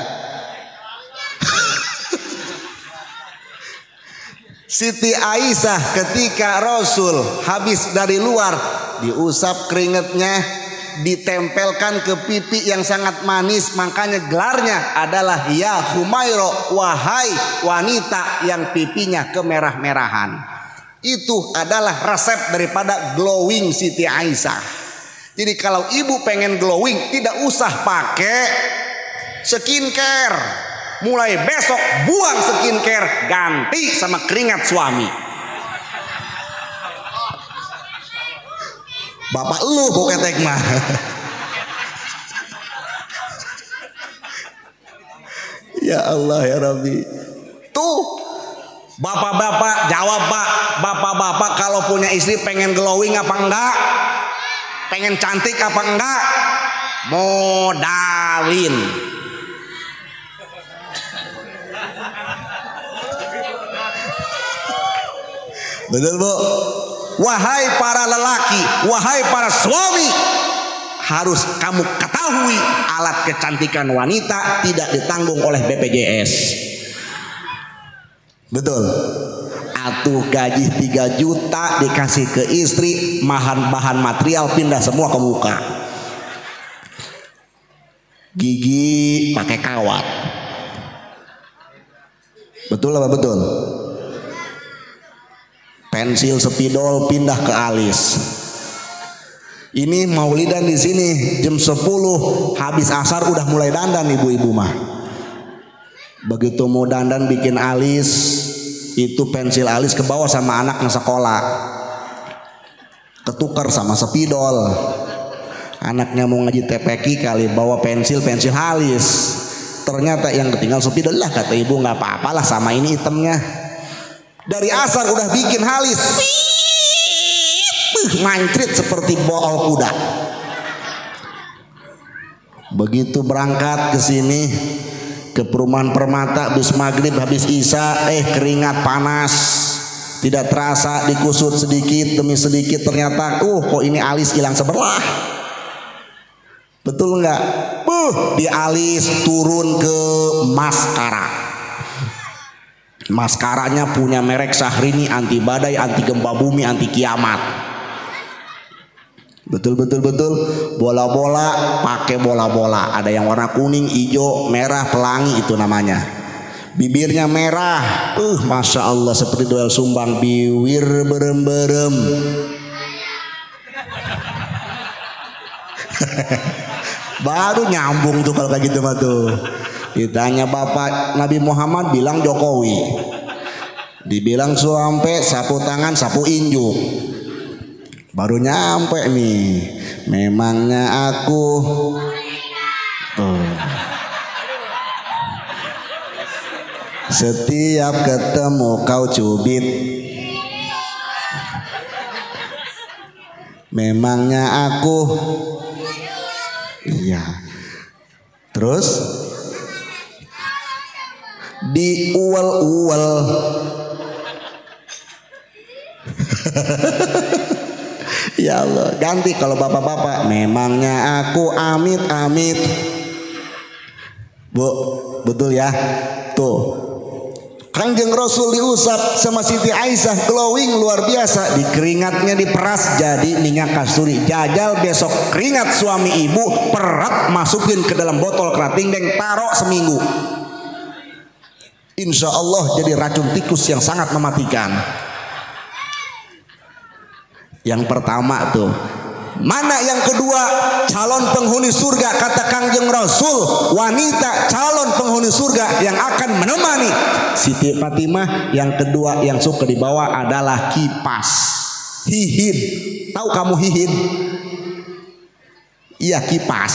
Siti Aisyah ketika Rasul habis dari luar diusap keringatnya, ditempelkan ke pipi yang sangat manis, makanya gelarnya adalah ya Humairo, wahai wanita yang pipinya kemerah-merahan. Itu adalah resep daripada glowing Siti Aisyah. Jadi kalau ibu pengen glowing, tidak usah pakai skincare. Mulai besok buang skincare, ganti sama keringat suami. Bapak lu boketek mah. Ya Allah ya Rabbi. Tuh bapak-bapak jawab Pak. Bapak-bapak kalau punya istri pengen glowing apa enggak? Pengen cantik apa enggak? Modalin. Betul Bu? Wahai para lelaki, wahai para suami, harus kamu ketahui alat kecantikan wanita tidak ditanggung oleh BPJS. Betul. Atuh gaji 3 juta dikasih ke istri, bahan material pindah semua ke muka. Gigi pakai kawat. Betul apa betul? Pensil spidol pindah ke alis. Ini maulidan di sini jam 10 habis asar udah mulai dandan ibu-ibu mah. Begitu mau dandan bikin alis, itu pensil alis ke bawah sama anaknya sekolah. Ketukar sama spidol. Anaknya mau ngaji TPQ kali bawa pensil alis. Ternyata yang ketinggal spidol lah, kata ibu, nggak apa-apalah sama ini itemnya. Dari asar udah bikin halis, mancrit seperti bool kuda. Begitu berangkat ke sini ke perumahan Permata habis maghrib habis isya, keringat panas, tidak terasa dikusut sedikit demi sedikit, ternyata kok ini alis hilang sebelah. Betul nggak? Di alis turun ke maskara. Maskaranya punya merek Syahrini, anti badai, anti gempa bumi, anti kiamat. Betul. Bola-bola, pakai bola-bola. Ada yang warna kuning, hijau, merah, pelangi itu namanya. Bibirnya merah. Masya Allah seperti Doel Sumbang. Biwir berem-berem. Baru nyambung tuh kalau kayak gitu mah tuh. Ditanya bapak Nabi Muhammad, bilang Jokowi. Dibilang sampai sapu tangan, sapu injuk. Baru nyampe nih. Memangnya aku tuh. Setiap ketemu kau cubit. Memangnya aku. Iya. Terus diuel-uel. Ya Allah, ganti kalau bapak-bapak. Memangnya aku amit-amit. Bu, betul ya. Tuh. Kangjeng Rasul diusap sama Siti Aisyah, glowing luar biasa. Di keringatnya diperas jadi minyak kasturi. Jajal besok keringat suami ibu, perat masukin ke dalam botol kerating dan taruh seminggu. Insya Allah jadi racun tikus yang sangat mematikan. Yang pertama tuh. Mana yang kedua? Calon penghuni surga, kata Kangjeng Rasul, wanita calon penghuni surga yang akan menemani Siti Fatimah. Yang kedua yang suka dibawa adalah kipas. Hihin. Tahu kamu hihin? Iya, kipas.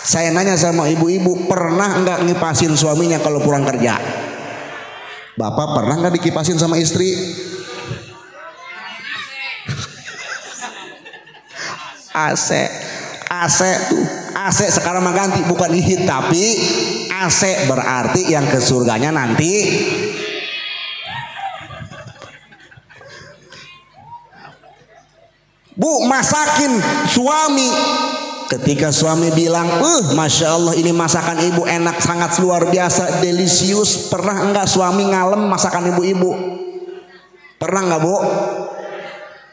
Saya nanya sama ibu-ibu, pernah nggak ngipasin suaminya kalau pulang kerja? Bapak pernah nggak dikipasin sama istri? AC tuh, AC sekarang mah ganti, bukan hit tapi AC, berarti yang ke surganya nanti. Bu, masakin suami. Ketika suami bilang, Masya Allah ini masakan ibu enak, sangat luar biasa, delisius. Pernah enggak suami ngalem masakan ibu-ibu? Pernah enggak, Bu?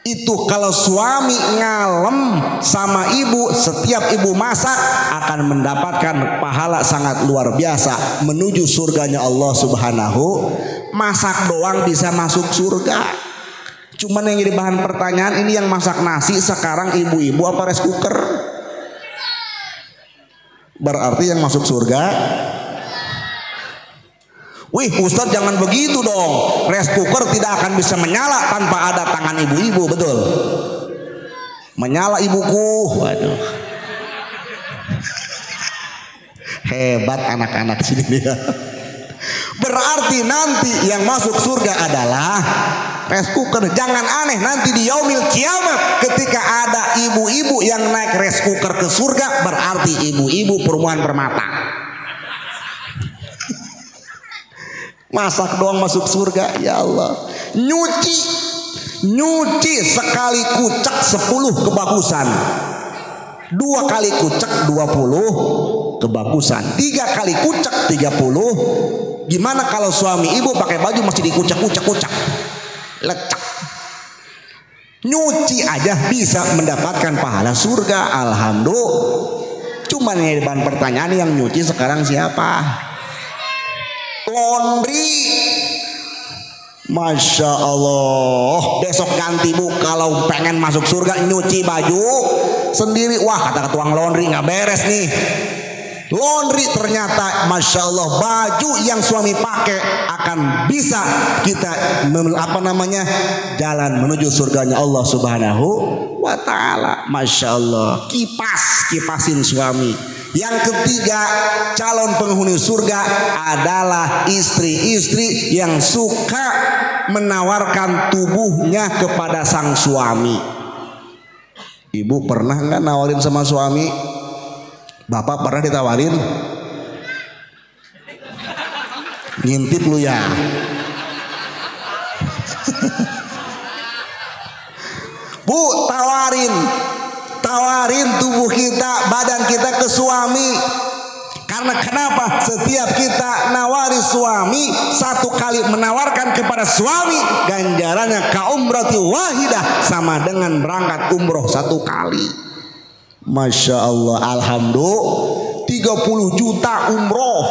Itu kalau suami ngalem sama ibu, setiap ibu masak akan mendapatkan pahala sangat luar biasa menuju surganya Allah Subhanahu. Masak doang bisa masuk surga. Cuman yang jadi bahan pertanyaan, ini yang masak nasi sekarang ibu-ibu apa rice cooker? Berarti yang masuk surga. Wih Ustadz jangan begitu dong. Rice cooker tidak akan bisa menyala tanpa ada tangan ibu-ibu, betul? Menyala ibuku. Waduh. Hebat anak-anak sini dia. Berarti nanti yang masuk surga adalah rice cooker. Jangan aneh nanti di yaumil kiamat ketika ada ibu-ibu yang naik rice cooker ke surga, berarti ibu-ibu perumahan permata. Masak doang masuk surga, ya Allah. Nyuci sekali kucek 10 kebagusan. 2 kali kucek 20 kebagusan. 3 kali kucek 30. Gimana kalau suami ibu pakai baju masih dikucek-kucek, lecek. Nyuci aja bisa mendapatkan pahala surga, alhamdulillah. Cuman yang bahan pertanyaan, yang nyuci sekarang siapa? Laundry. Masya Allah. Besok ganti Bu, kalau pengen masuk surga nyuci baju sendiri. Wah kata tukang laundry nggak beres nih. Laundry ternyata Masya Allah, baju yang suami pakai akan bisa kita jalan menuju surganya Allah Subhanahu wa ta'ala. Masya Allah. Kipasin suami. Yang ketiga, calon penghuni surga adalah istri-istri yang suka menawarkan tubuhnya kepada sang suami. Ibu pernah nggak nawarin sama suami? Bapak pernah ditawarin? Ngintip lu ya. Bu, tawarin tubuh kita, badan kita ke suami. Karena kenapa? Setiap kita nawari suami, satu kali menawarkan kepada suami, ganjarannya ka umrati wahidah, sama dengan berangkat umroh satu kali. Masya Allah, alhamdulillah. 30 juta umroh,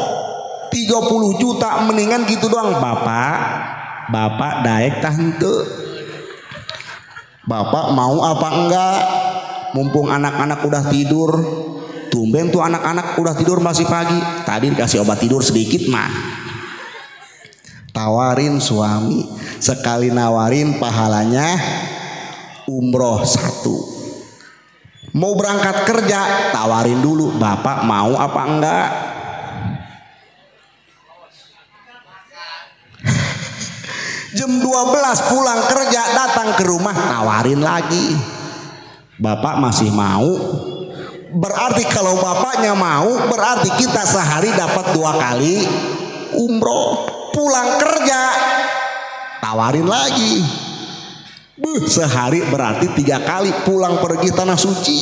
30 juta, mendingan gitu doang. Bapak daek tante, bapak mau apa enggak? Mumpung anak-anak udah tidur. Tumben tuh anak-anak udah tidur masih pagi. Tadi dikasih obat tidur sedikit mah. Tawarin suami, sekali nawarin pahalanya umroh satu. Mau berangkat kerja, tawarin dulu, bapak mau apa enggak? Jam 12 pulang kerja, datang ke rumah, tawarin lagi, bapak masih mau? Berarti kalau bapaknya mau, berarti kita sehari dapat 2 kali umroh. Pulang kerja, tawarin lagi, sehari berarti 3 kali pulang pergi tanah suci.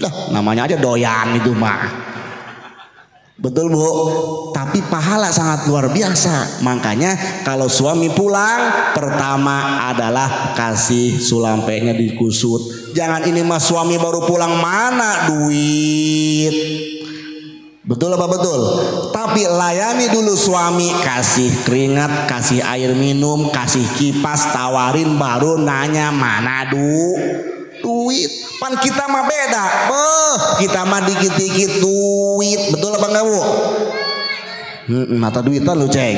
Lah, namanya aja doyan itu mah. Betul Bu, tapi pahala sangat luar biasa. Makanya kalau suami pulang, pertama adalah kasih sulampenya dikusut. Jangan ini mas suami baru pulang, mana duit. Betul apa betul? Tapi layani dulu suami, kasih keringat, kasih air minum, kasih kipas, tawarin, baru nanya mana duit. Pan kita mah beda, kita mah dikit-dikit duit. Betul apa enggak Bu? Mata duitan lu ceng.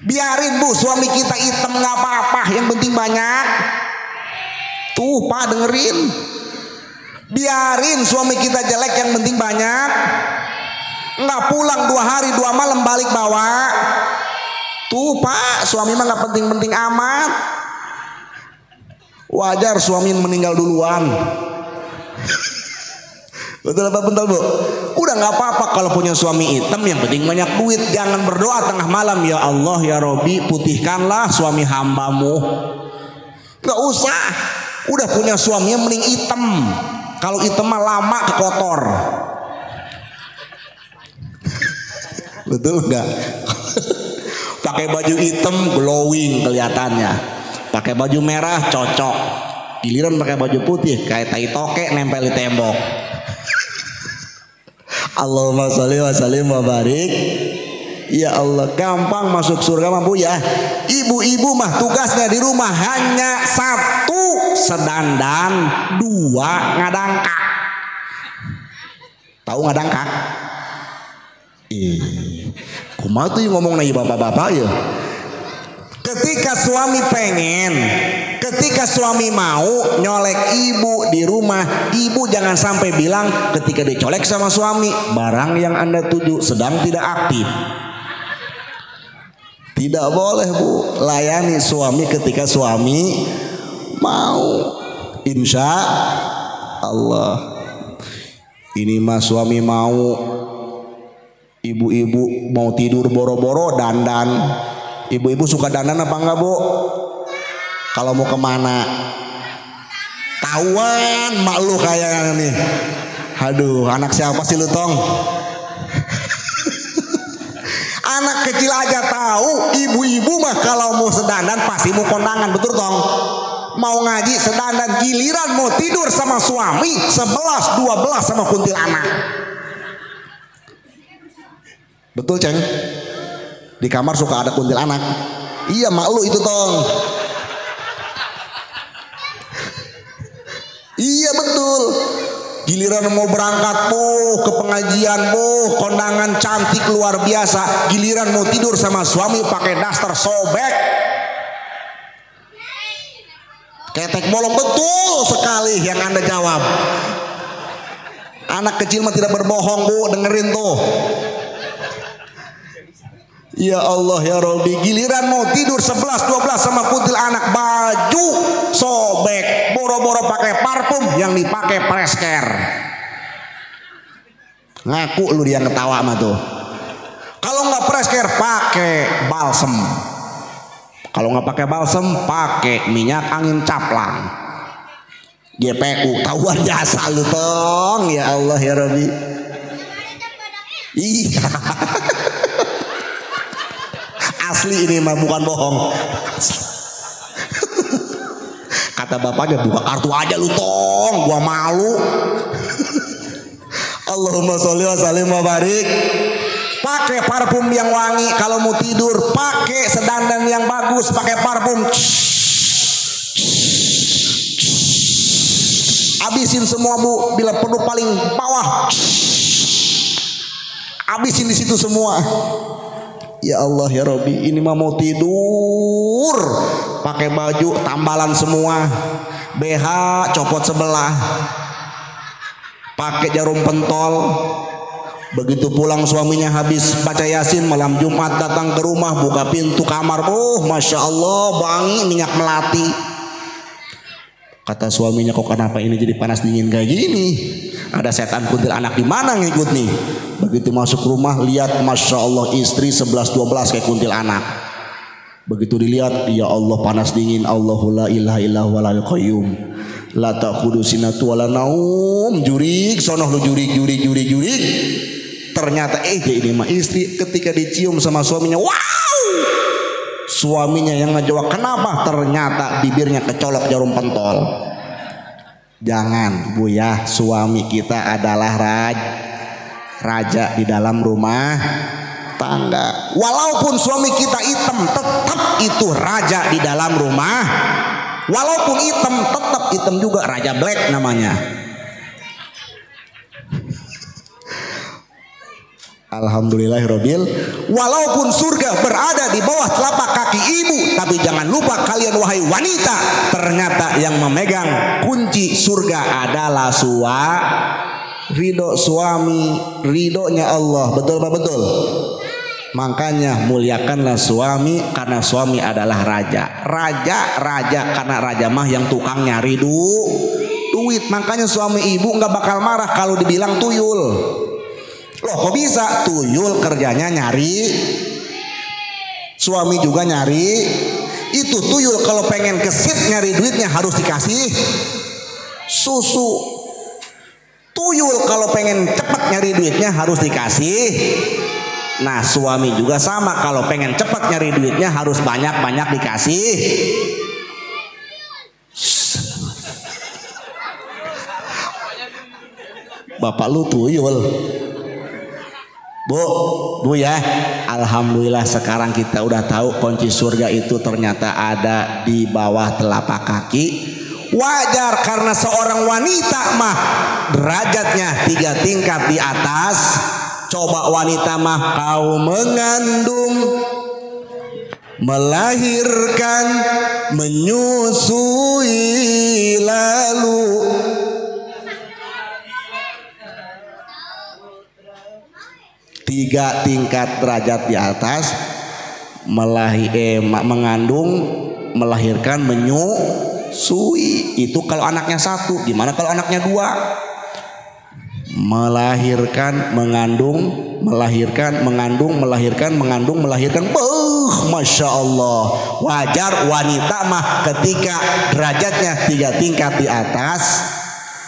Biarin Bu, suami kita hitam nggak apa-apa, yang penting banyak. Tuh Pak dengerin. Biarin suami kita jelek, yang penting banyak. Nggak pulang 2 hari 2 malam balik bawa. Tuh Pak, suami mah nggak penting-penting amat. Wajar suami meninggal duluan. Betul apa betul Bu? Udah nggak apa-apa kalau punya suami hitam, yang penting banyak duit. Jangan berdoa tengah malam, ya Allah ya Robi, putihkanlah suami hambamu. Nggak usah. Udah punya suami yang mending hitam. Kalau hitam mah lama kekotor. Betul nggak? Pakai baju hitam glowing kelihatannya. Pakai baju merah cocok, giliran pakai baju putih kayak tai toke nempel di tembok. Allahumma sholli wa sallim wa barik. Ya Allah, gampang masuk surga mah Bu ya. Ibu-ibu mah tugasnya di rumah hanya 1 sedandan, 2 ngadangkak. Tahu ngadangkak? Kumaha tuh ngomong nih bapak-bapak ya. Ketika suami pengen, ketika suami mau nyolek ibu di rumah, ibu jangan sampai bilang ketika dicolek sama suami, barang yang Anda tuju sedang tidak aktif. Tidak boleh Bu, layani suami ketika suami mau. Insya Allah. Ini mah suami mau, ibu-ibu mau tidur boro-boro dandan. Ibu-ibu suka dandan apa enggak Bu? Kalau mau kemana? Tawan mak lu kayaknya nih. Aduh, anak siapa sih lu Tong? Anak kecil aja tahu, ibu-ibu mah kalau mau sedandan pasti mau kondangan, betul Tong? Mau ngaji sedandan, giliran mau tidur sama suami 11 12 sama kuntilanak. Betul Ceng? Di kamar suka ada kuntilanak. Iya mak lu itu Tong. Iya betul. Giliran mau berangkat ke pengajian kondangan cantik luar biasa. Giliran mau tidur sama suami pakai daster sobek, ketek bolong. Betul sekali yang Anda jawab. Anak kecil mah tidak berbohong Bu, dengerin tuh. Ya Allah ya Rabbi, giliran mau tidur 11 12 sama kuntil anak, baju sobek, boro-boro pakai parfum yang dipakai presker. Ngaku lu dia ketawa mah tuh. Kalau nggak presker pakai balsem. Kalau nggak pakai balsem pakai minyak angin caplang. GPU tahuan jasa lu tong, ya Allah ya Rabbi. Iya. Asli ini mah bukan bohong. Kata bapaknya, buka kartu aja lu tong, gua malu. Allahumma sholli wa sallim wa barik. Pakai parfum yang wangi kalau mau tidur, pakai sedandan yang bagus, pakai parfum. Habisin semua Bu, bila perlu paling bawah. Habisin di situ semua. Ya Allah ya Rabbi, ini mah mau tidur, pakai baju tambalan semua, BH copot sebelah, pakai jarum pentol. Begitu pulang suaminya habis baca Yasin malam Jumat, datang ke rumah, buka pintu kamar, oh Masya Allah wangi minyak melati. Kata suaminya, kok kenapa ini jadi panas dingin kayak gini? Ada setan kuntilanak di mana ngikut nih? Begitu masuk rumah lihat, Masya Allah istri 11-12 kayak kuntilanak. Begitu dilihat, ya Allah panas dingin. Allahu la ilaha illahu wa la qayyum la ta'khudhu sinatu wa la naum. Jurik sonoh lu, jurik. Ternyata ini mah istri ketika dicium sama suaminya, wow! Suaminya yang ngejawab, kenapa? Ternyata bibirnya kecolok jarum pentol. Jangan Bu ya, suami kita adalah raja di dalam rumah tangga. Walaupun suami kita hitam, tetap itu raja di dalam rumah. Walaupun hitam, tetap hitam juga, raja black namanya. Alhamdulillahirobbil. Walaupun surga berada di bawah telapak kaki ibu, tapi jangan lupa kalian wahai wanita, ternyata yang memegang kunci surga adalah ridho suami, ridhonya Allah. Betul Pak? Betul. Makanya muliakanlah suami, karena suami adalah raja. Raja karena raja mah yang tukang nyari duit. Makanya suami ibu nggak bakal marah kalau dibilang tuyul. Loh kok bisa? Tuyul kerjanya nyari, suami juga nyari. Itu tuyul kalau pengen kesit nyari duitnya harus dikasih susu. Tuyul kalau pengen cepat nyari duitnya harus dikasih. Nah suami juga sama, kalau pengen cepat nyari duitnya harus banyak-banyak dikasih. Bapak lu tuyul. Bu ya, alhamdulillah sekarang kita udah tahu kunci surga itu ternyata ada di bawah telapak kaki. Wajar karena seorang wanita mah derajatnya 3 tingkat di atas. Coba wanita mah kau mengandung, melahirkan, menyusui, lalu tiga tingkat derajat di atas, mengandung, melahirkan, menyusui. Itu kalau anaknya 1. Gimana kalau anaknya 2? Melahirkan, mengandung, melahirkan, mengandung, melahirkan, mengandung, melahirkan. Masya Allah. Wajar wanita mah ketika derajatnya 3 tingkat di atas.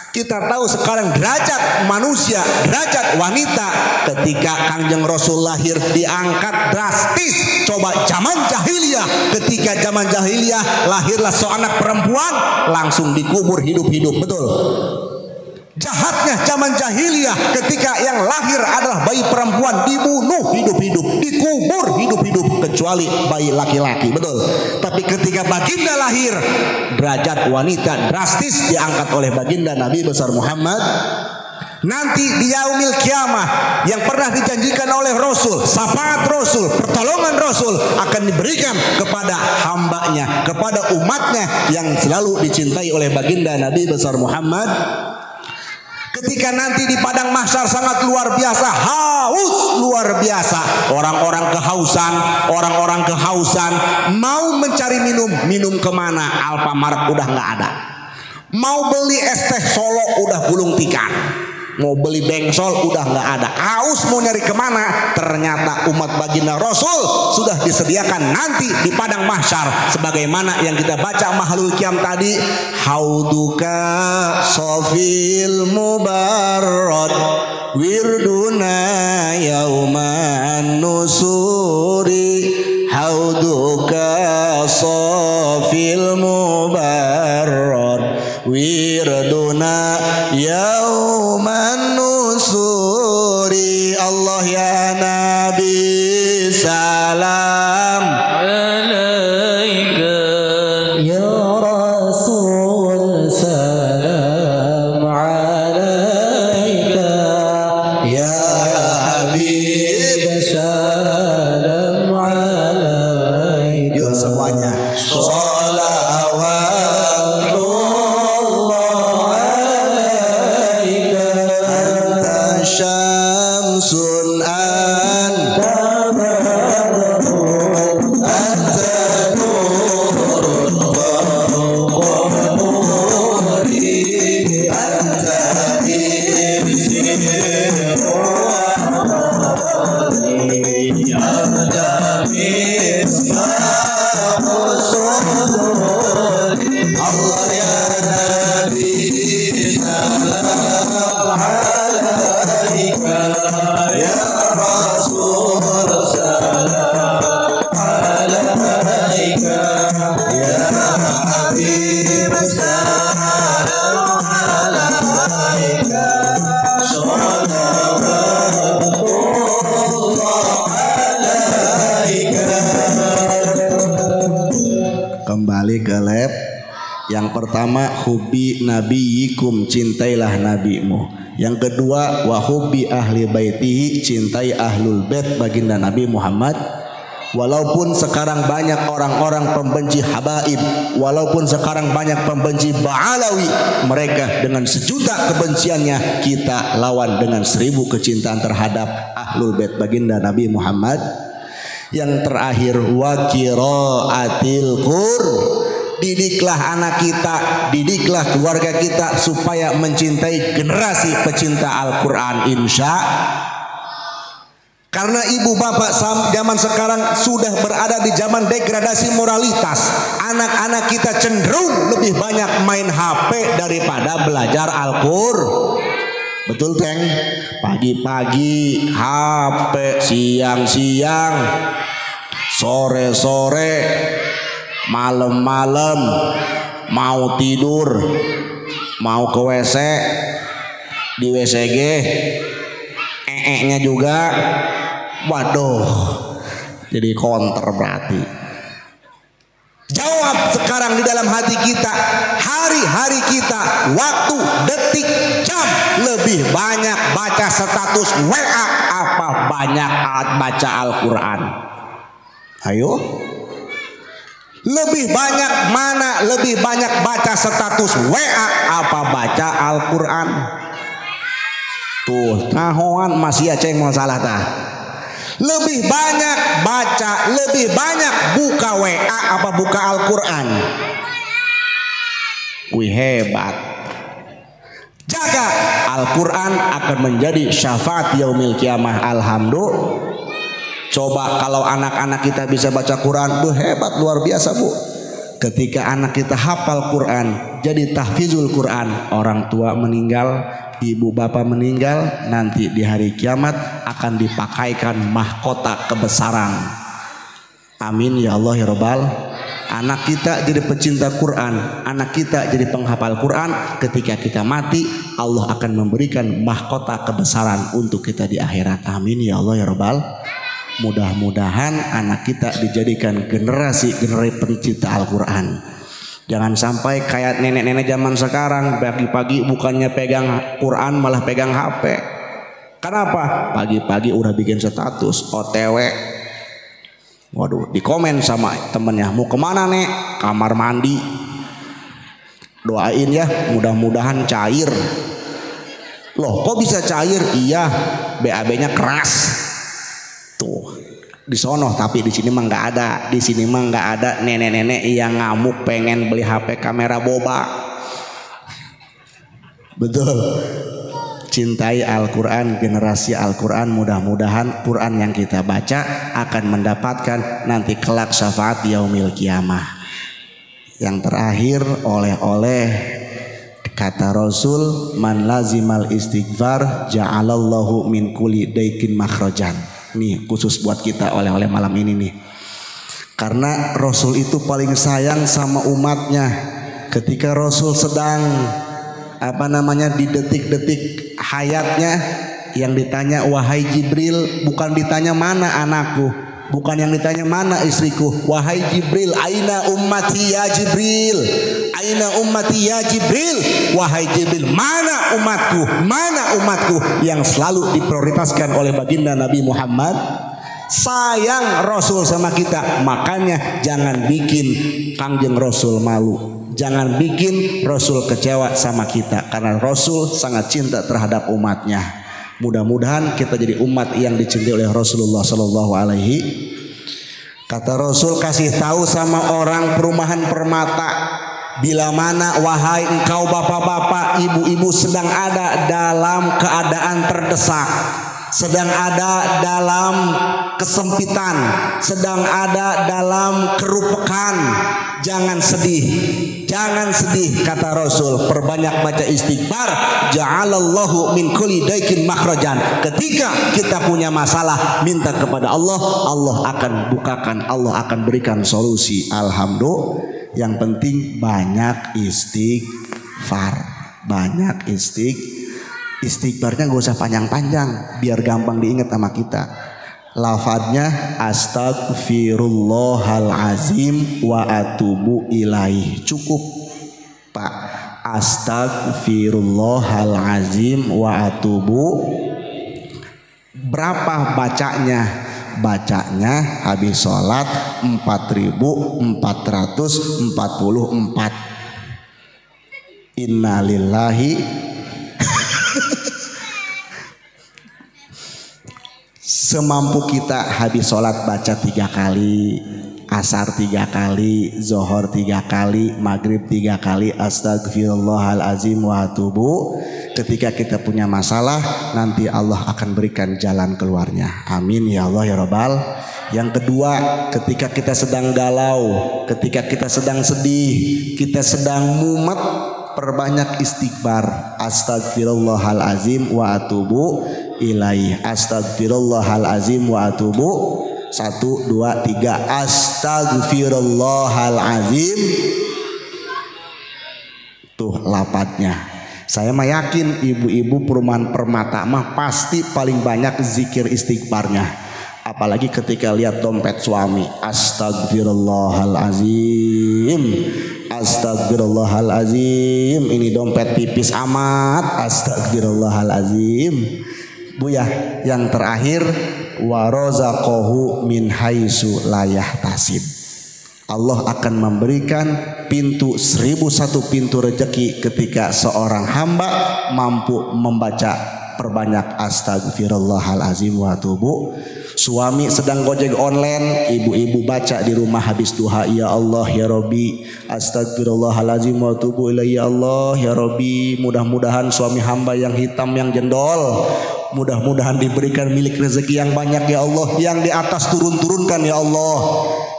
Kita tahu sekarang derajat manusia, derajat wanita ketika Kangjeng Rasul lahir diangkat drastis. Coba zaman jahiliyah, ketika zaman jahiliyah lahirlah seorang anak perempuan langsung dikubur hidup-hidup. Betul? Jahatnya zaman jahiliyah ketika yang lahir adalah bayi perempuan dibunuh hidup-hidup, dikubur hidup-hidup, kecuali bayi laki-laki. Betul. Tapi ketika baginda lahir, derajat wanita drastis diangkat oleh baginda Nabi besar Muhammad. Nanti di yaumil kiamah yang pernah dijanjikan oleh Rasul, syafaat Rasul, pertolongan Rasul akan diberikan kepada hambanya, kepada umatnya yang selalu dicintai oleh baginda Nabi besar Muhammad. Ketika nanti di padang mahsyar sangat luar biasa, haus luar biasa. Orang-orang kehausan, mau mencari minum kemana? Alfamart udah nggak ada. Mau beli es teh Solo udah gulung tikar. mau beli bengsol udah nggak ada, aus mau nyari kemana, ternyata umat baginda Rasul sudah disediakan nanti di padang mahsyar sebagaimana yang kita baca mahlul qiyam tadi, hauduka sofil mubarrad wirduna yauman nusuri, hauduka sofil mubarrad wirduna yauman nusuri. Allah ya Nabi salam alaika, ya Rasul salam alaika, ya Habib salam alaika. Yuk semuanya syamsun anta badrun anta nurun qamari anta ibsirun anta misbahus suduri. Allah ya Nabi salam alaika, ya Rasul salam alaika, ya Habib salam alaika, sholawatullah alaika. Kembali ke lab. Yang pertama, hubbi nabiyikum, cintailah nabimu. Yang kedua, wa hubbi ahli baitihi, cintai ahlul bait baginda Nabi Muhammad. Walaupun sekarang banyak orang-orang pembenci habaib, walaupun sekarang banyak pembenci Ba'alawi, mereka dengan sejuta kebenciannya, kita lawan dengan 1000 kecintaan terhadap ahlul bait baginda Nabi Muhammad. Yang terakhir, wa qiraatil Qur'an, didiklah anak kita, didiklah keluarga kita supaya mencintai generasi pecinta Al-Quran, insya. Karena ibu bapak zaman sekarang sudah berada di zaman degradasi moralitas. Anak-anak kita cenderung lebih banyak main HP daripada belajar Al-Quran. Betul Teng? Pagi-pagi HP, siang-siang, sore-sore, malam-malam, mau tidur, mau ke WC, di WCG nya juga, waduh, jadi counter berarti. Jawab sekarang di dalam hati kita, hari-hari kita, waktu, detik, jam, lebih banyak baca status WA apa banyak baca Al-Quran? Ayo. Lebih banyak mana? Lebih banyak baca status WA apa baca Al-Quran? Tuh, nahoan masih aja yang masalah tah. Lebih banyak baca, lebih banyak buka WA apa buka Al-Quran? Wih, hebat. Jaga Al-Quran akan menjadi syafaat yaumil kiamah. Alhamdulillah. Coba kalau anak-anak kita bisa baca Quran, tuh hebat, luar biasa Bu. Ketika anak kita hafal Quran, jadi tahfizul Quran, orang tua meninggal, ibu bapak meninggal, nanti di hari kiamat akan dipakaikan mahkota kebesaran. Amin ya Allah ya Rabbal. Anak kita jadi pecinta Quran, anak kita jadi penghafal Quran. Ketika kita mati, Allah akan memberikan mahkota kebesaran untuk kita di akhirat. Amin ya Allah ya Rabbal. Mudah-mudahan anak kita dijadikan generasi pencinta Al-Quran. Jangan sampai kayak nenek-nenek zaman sekarang, pagi-pagi bukannya pegang Quran malah pegang HP. Kenapa? Pagi-pagi udah bikin status OTW. Waduh, di komen sama temennya, mau kemana nek? Kamar mandi. Doain ya, mudah-mudahan cair. Loh, kok bisa cair? Iya, BAB-nya keras. Tuh, di sono, tapi di sini mah nggak ada. Di sini mah nggak ada nenek-nenek yang ngamuk pengen beli HP kamera boba. Betul. cintai Al-Quran, generasi Al-Quran. Mudah-mudahan Quran yang kita baca akan mendapatkan nanti kelak syafaat yaumil kiamah. Yang terakhir, oleh-oleh kata Rasul, man lazimal istighfar ja'alallahu min kulli daikin makhrajan. Nih khusus buat kita oleh-oleh malam ini nih. Karena Rasul itu paling sayang sama umatnya. Ketika Rasul sedang di detik-detik hayatnya, yang ditanya wahai Jibril, bukan ditanya mana anakku, bukan yang ditanya mana istriku, wahai Jibril, aina ummati ya Jibril, aina ummati ya Jibril, wahai Jibril, mana umatku yang selalu diprioritaskan oleh baginda Nabi Muhammad. Sayang Rasul sama kita, makanya jangan bikin Kangjeng Rasul malu. Jangan bikin Rasul kecewa sama kita, karena Rasul sangat cinta terhadap umatnya. Mudah-mudahan kita jadi umat yang dicintai oleh Rasulullah Sallallahu Alaihi. Kata Rasul, kasih tahu sama orang perumahan Permata, bila mana wahai engkau bapak-bapak, ibu-ibu sedang ada dalam keadaan terdesak, sedang ada dalam kesempitan, sedang ada dalam kerupekan, jangan sedih. Jangan sedih, kata Rasul, perbanyak baca istighfar, ja'alallahu min kulli daikin makhrajan. Ketika kita punya masalah, minta kepada Allah, Allah akan bukakan, Allah akan berikan solusi. Alhamdulillah. Yang penting banyak istighfar. Banyak istighfarnya gak usah panjang-panjang, biar gampang diingat sama kita. Lafadznya astagfirullahalazim wa atubu ilaih. Cukup Pak. Astagfirullahalazim wa atubu. Berapa bacanya? Bacanya habis sholat 4444. Innalillahi. Semampu kita habis sholat baca 3 kali, asar 3 kali, zohor 3 kali, maghrib 3 kali, astagfirullahalazim wa atubu. Ketika kita punya masalah, nanti Allah akan berikan jalan keluarnya. Amin ya Allah ya Rabbal. Yang kedua, ketika kita sedang galau, ketika kita sedang sedih, kita sedang mumet, perbanyak istighfar. Astagfirullahalazim wa atubu ilaih. Astagfirullahalazim wa atubu. 1, 2, 3. Astagfirullahalazim. Tuh lapatnya. Saya mah yakin ibu-ibu perumahan Permata mah pasti paling banyak zikir istighfarnya. Apalagi ketika lihat dompet suami. Astagfirullahalazim. Astagfirullahalazim. Ini dompet tipis amat. Astagfirullahalazim. Bu ya, yang terakhir, wa razaqahu min haitsu la yahtasib. Allah akan memberikan pintu 1001 pintu rezeki ketika seorang hamba mampu membaca perbanyak astagfirullahalazim wa atubu. Suami sedang gojek online, ibu-ibu baca di rumah habis duha, ya Allah ya Rabbi, astagfirullahalazim wa atubu ilaihi, ya Allah ya Rabbi. Mudah-mudahan suami hamba yang hitam yang jendol, mudah-mudahan diberikan milik rezeki yang banyak ya Allah. Yang di atas turun-turunkan ya Allah,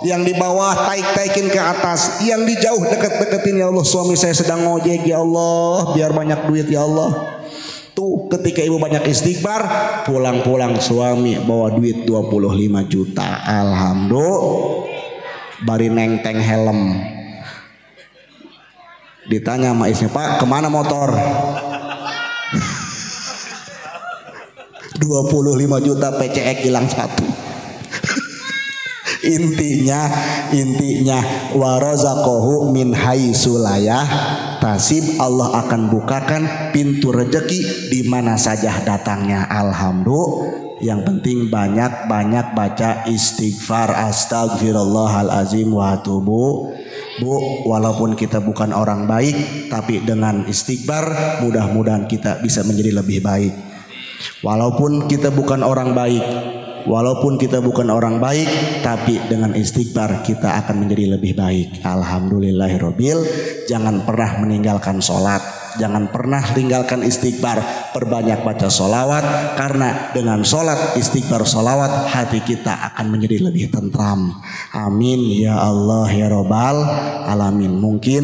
yang di bawah taik-taikin ke atas, yang di jauh deket-deketin ya Allah. Suami saya sedang ngojek ya Allah, biar banyak duit ya Allah. Tuh ketika ibu banyak istighfar, pulang-pulang suami bawa duit 25 juta. Alhamdulillah. Bari neng-teng helm. Ditanya sama istrinya, Pak kemana motor? 25 juta PCX hilang 1. Intinya warazaqahu min haitsu la yahtasib. Allah akan bukakan pintu rezeki di mana saja datangnya. Alhamdulillah. Yang penting banyak-banyak baca istighfar. Astagfirullahalazim wa atubu. Bu, walaupun kita bukan orang baik, tapi dengan istighfar mudah-mudahan kita bisa menjadi lebih baik. Walaupun kita bukan orang baik, tapi dengan istighfar kita akan menjadi lebih baik. Alhamdulillahirabbil. Jangan pernah meninggalkan sholat, Jangan pernah tinggalkan istighfar. Perbanyak baca solawat, karena dengan sholat, istighfar, solawat, hati kita akan menjadi lebih tentram. Amin ya Allah ya Rabbal alamin. Mungkin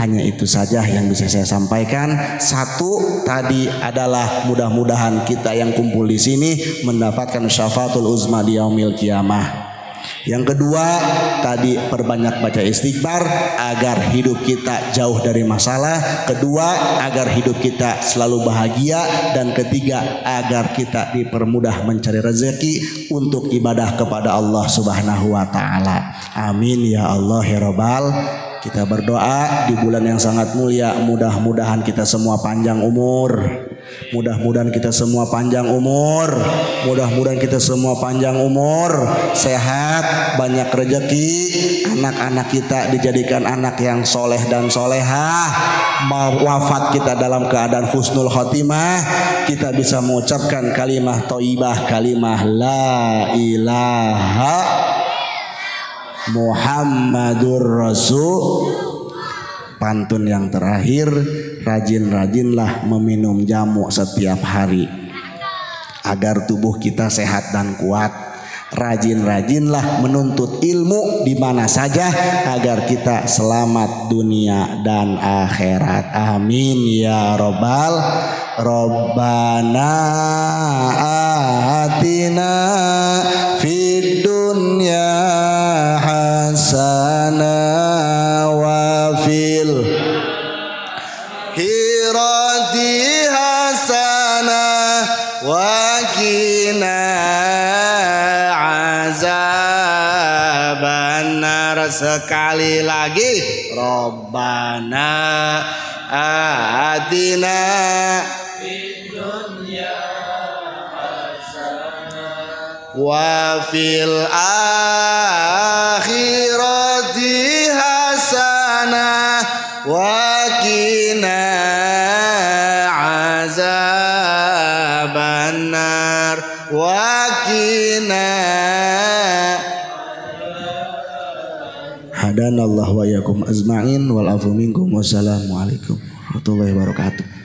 hanya itu saja yang bisa saya sampaikan. Satu tadi adalah mudah-mudahan kita yang kumpul di sini mendapatkan syafaatul uzma di yaumil qiyamah. Yang kedua tadi perbanyak baca istighfar agar hidup kita jauh dari masalah. Kedua agar hidup kita selalu bahagia. Dan ketiga agar kita dipermudah mencari rezeki untuk ibadah kepada Allah Subhanahu wa taala. Amin ya Allah ya Rabbal. Kita berdoa di bulan yang sangat mulia, mudah-mudahan kita semua panjang umur. Mudah-mudahan kita semua panjang umur. Mudah-mudahan kita semua panjang umur, sehat, banyak rezeki. Anak-anak kita dijadikan anak yang soleh dan solehah. Wafat kita dalam keadaan husnul khotimah. Kita bisa mengucapkan kalimah thayyibah, kalimah la ilaha Muhammadur Rasul. Pantun yang terakhir, rajin-rajinlah meminum jamu setiap hari agar tubuh kita sehat dan kuat. Rajin-rajinlah menuntut ilmu di mana saja agar kita selamat dunia dan akhirat. Amin ya Rabbal. Rabbana atina fid dunya hasanah wa fil akhirati hasanah wa qina azabannar. Sekali lagi, Rabbana atina wa fil akhirati hasanah wa qina azabannar wa qina. Hadanallahu wa iyyakum ajma'in wal afu minkum. Wassalamualaikum warahmatullahi wabarakatuh.